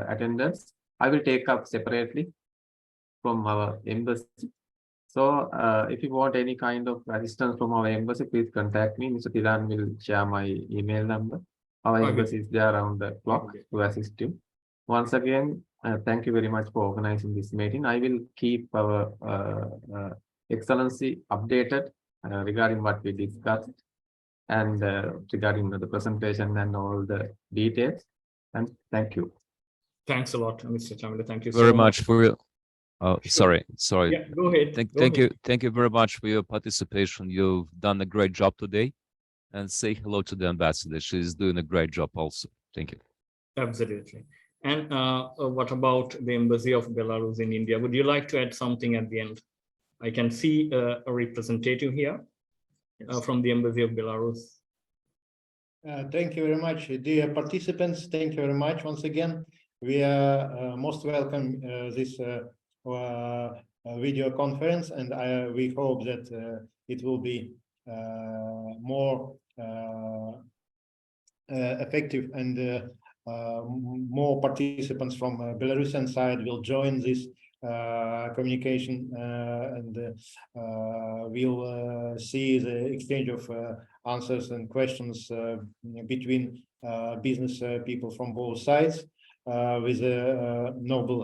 attendants, I will take up separately from our embassy. So if you want any kind of assistance from our embassy, please contact me. Mr. Thilan will share my email number. Our embassy is there around the clock to assist you. Once again, thank you very much for organizing this meeting. I will keep our Excellency updated regarding what we discussed and regarding the presentation and all the details. And thank you. Thanks a lot, Mr. Chamila. Thank you very so much for your. Oh, Sure. sorry. Yeah, go ahead. Thank you very much for your participation. You've done a great job today, and say hello to the ambassador. She's doing a great job also. Thank you. Absolutely. And what about the Embassy of Belarus in India? Would you like to add something at the end? I can see a representative here from the Embassy of Belarus. Thank you very much, dear participants. Thank you very much once again. We are most welcome this video conference, and we hope that it will be more effective, and more participants from Belarusian side will join this communication, and we'll see the exchange of answers and questions between business people from both sides, with the noble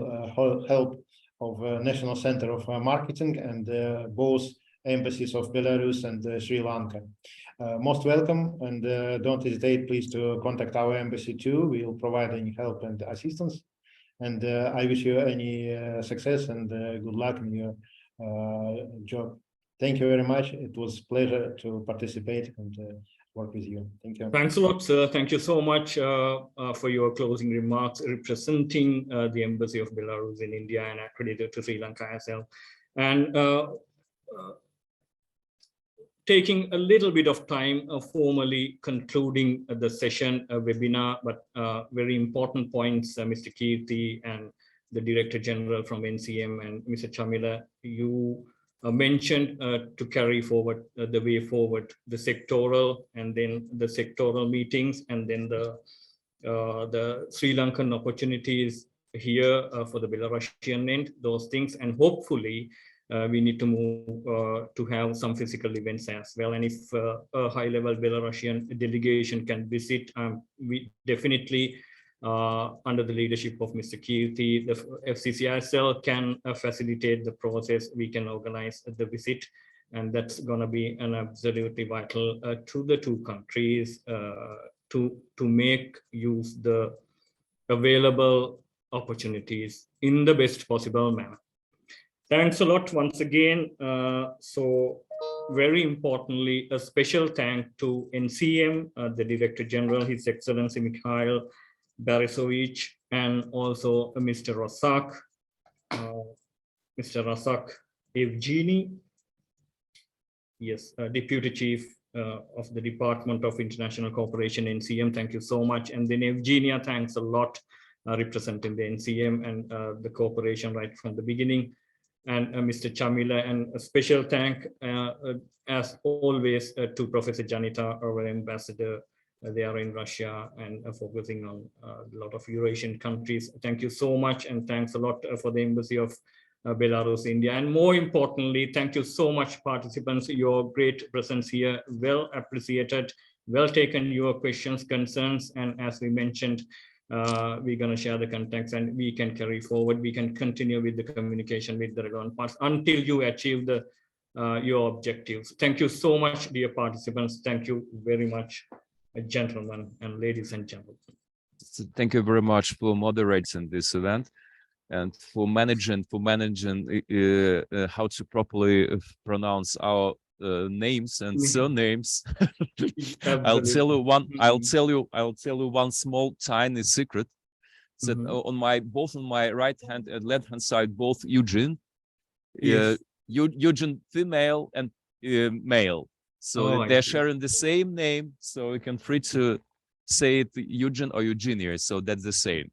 help of National Center of Marketing and both embassies of Belarus and Sri Lanka. Most welcome, and don't hesitate, please, to contact our embassy too. We will provide any help and assistance. And I wish you any success and good luck in your job. Thank you very much. It was a pleasure to participate and work with you. Thank you. Thanks a lot, sir. Thank you so much for your closing remarks representing the Embassy of Belarus in India and accredited to Sri Lanka as well. And taking a little bit of time formally concluding the session webinar, but very important points, Mr. Kirti and the Director General from NCM and Mr. Chamila, you mentioned to carry forward the way forward, the sectoral and then the sectoral meetings, and then the Sri Lankan opportunities here for the Belarusian end, those things, and hopefully we need to move to have some physical events as well. And if a high-level Belarusian delegation can visit, we definitely, under the leadership of Mr. Kirti, the FCCISL can facilitate the process. We can organize the visit, and that's going to be an absolutely vital to the two countries to make use the available opportunities in the best possible manner. Thanks a lot once again. So very importantly, a special thank to NCM, the Director General, His Excellency Mikhail Borisovich, and also Mr. Rasak, Evgeny, yes, Deputy Chief of the Department of International Cooperation, NCM. Thank you so much. And then Evgenia, thanks a lot representing the NCM and the cooperation right from the beginning. And Mr. Chamila, and a special thank, as always, to Professor Janita, our ambassador. They are in Russia and focusing on a lot of Eurasian countries. Thank you so much, and thanks a lot for the Embassy of Belarus, India. And more importantly, thank you so much, participants. Your great presence here, well appreciated, well taken, your questions, concerns, and as we mentioned, we're going to share the contacts and we can carry forward. We can continue with the communication with the relevant parts until you achieve the your objectives. Thank you so much, dear participants. Thank you very much, gentlemen and ladies and gentlemen. So thank you very much for moderating this event and for managing how to properly pronounce our names and surnames. I'll tell you one small tiny secret. That on both on my right hand and left hand side, both Eugene, Yes. Eugene female and male. So they're sharing the same name. So you can free to say it Eugene or Eugenia. So that's the same.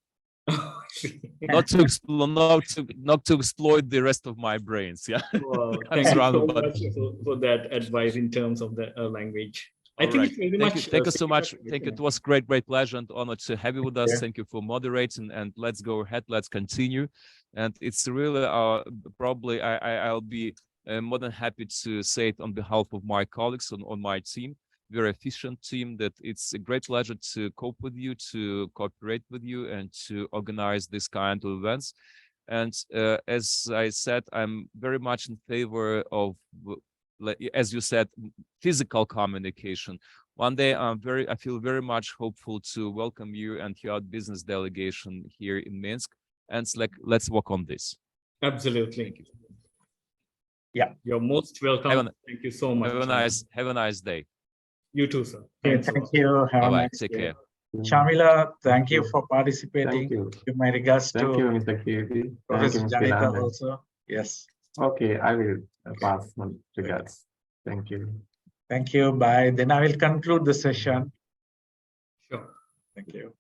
not to exploit the rest of my brains. Yeah. Well, thank you so much for that advice in terms of the language. I think it's very much. Thank you so much. It was great pleasure and honor to have you with us. Thank you for moderating, and let's go ahead. Let's continue. And it's really probably I'll be more than happy to say it on behalf of my colleagues on my team. Very efficient team, that it's a great pleasure to cope with you, to cooperate with you, and to organize this kind of events. And as I said, I'm very much in favor of, as you said, physical communication. One day, I feel very much hopeful to welcome you and your business delegation here in Minsk. And let's work on this. Absolutely. Thank you. Yeah, you're most welcome. Thank you so much. Have a nice day. You too, sir. Thank you. Have a nice Take day. care. Shamila, thank you for participating. Thank you. Give my regards Thank to you, Mr. Kirti. Professor Thank you, Mr. Janita Kiran. also. Yes. Okay, I will pass my regards. Thank you. Thank you. Bye. Then I will conclude the session. Sure. Thank you.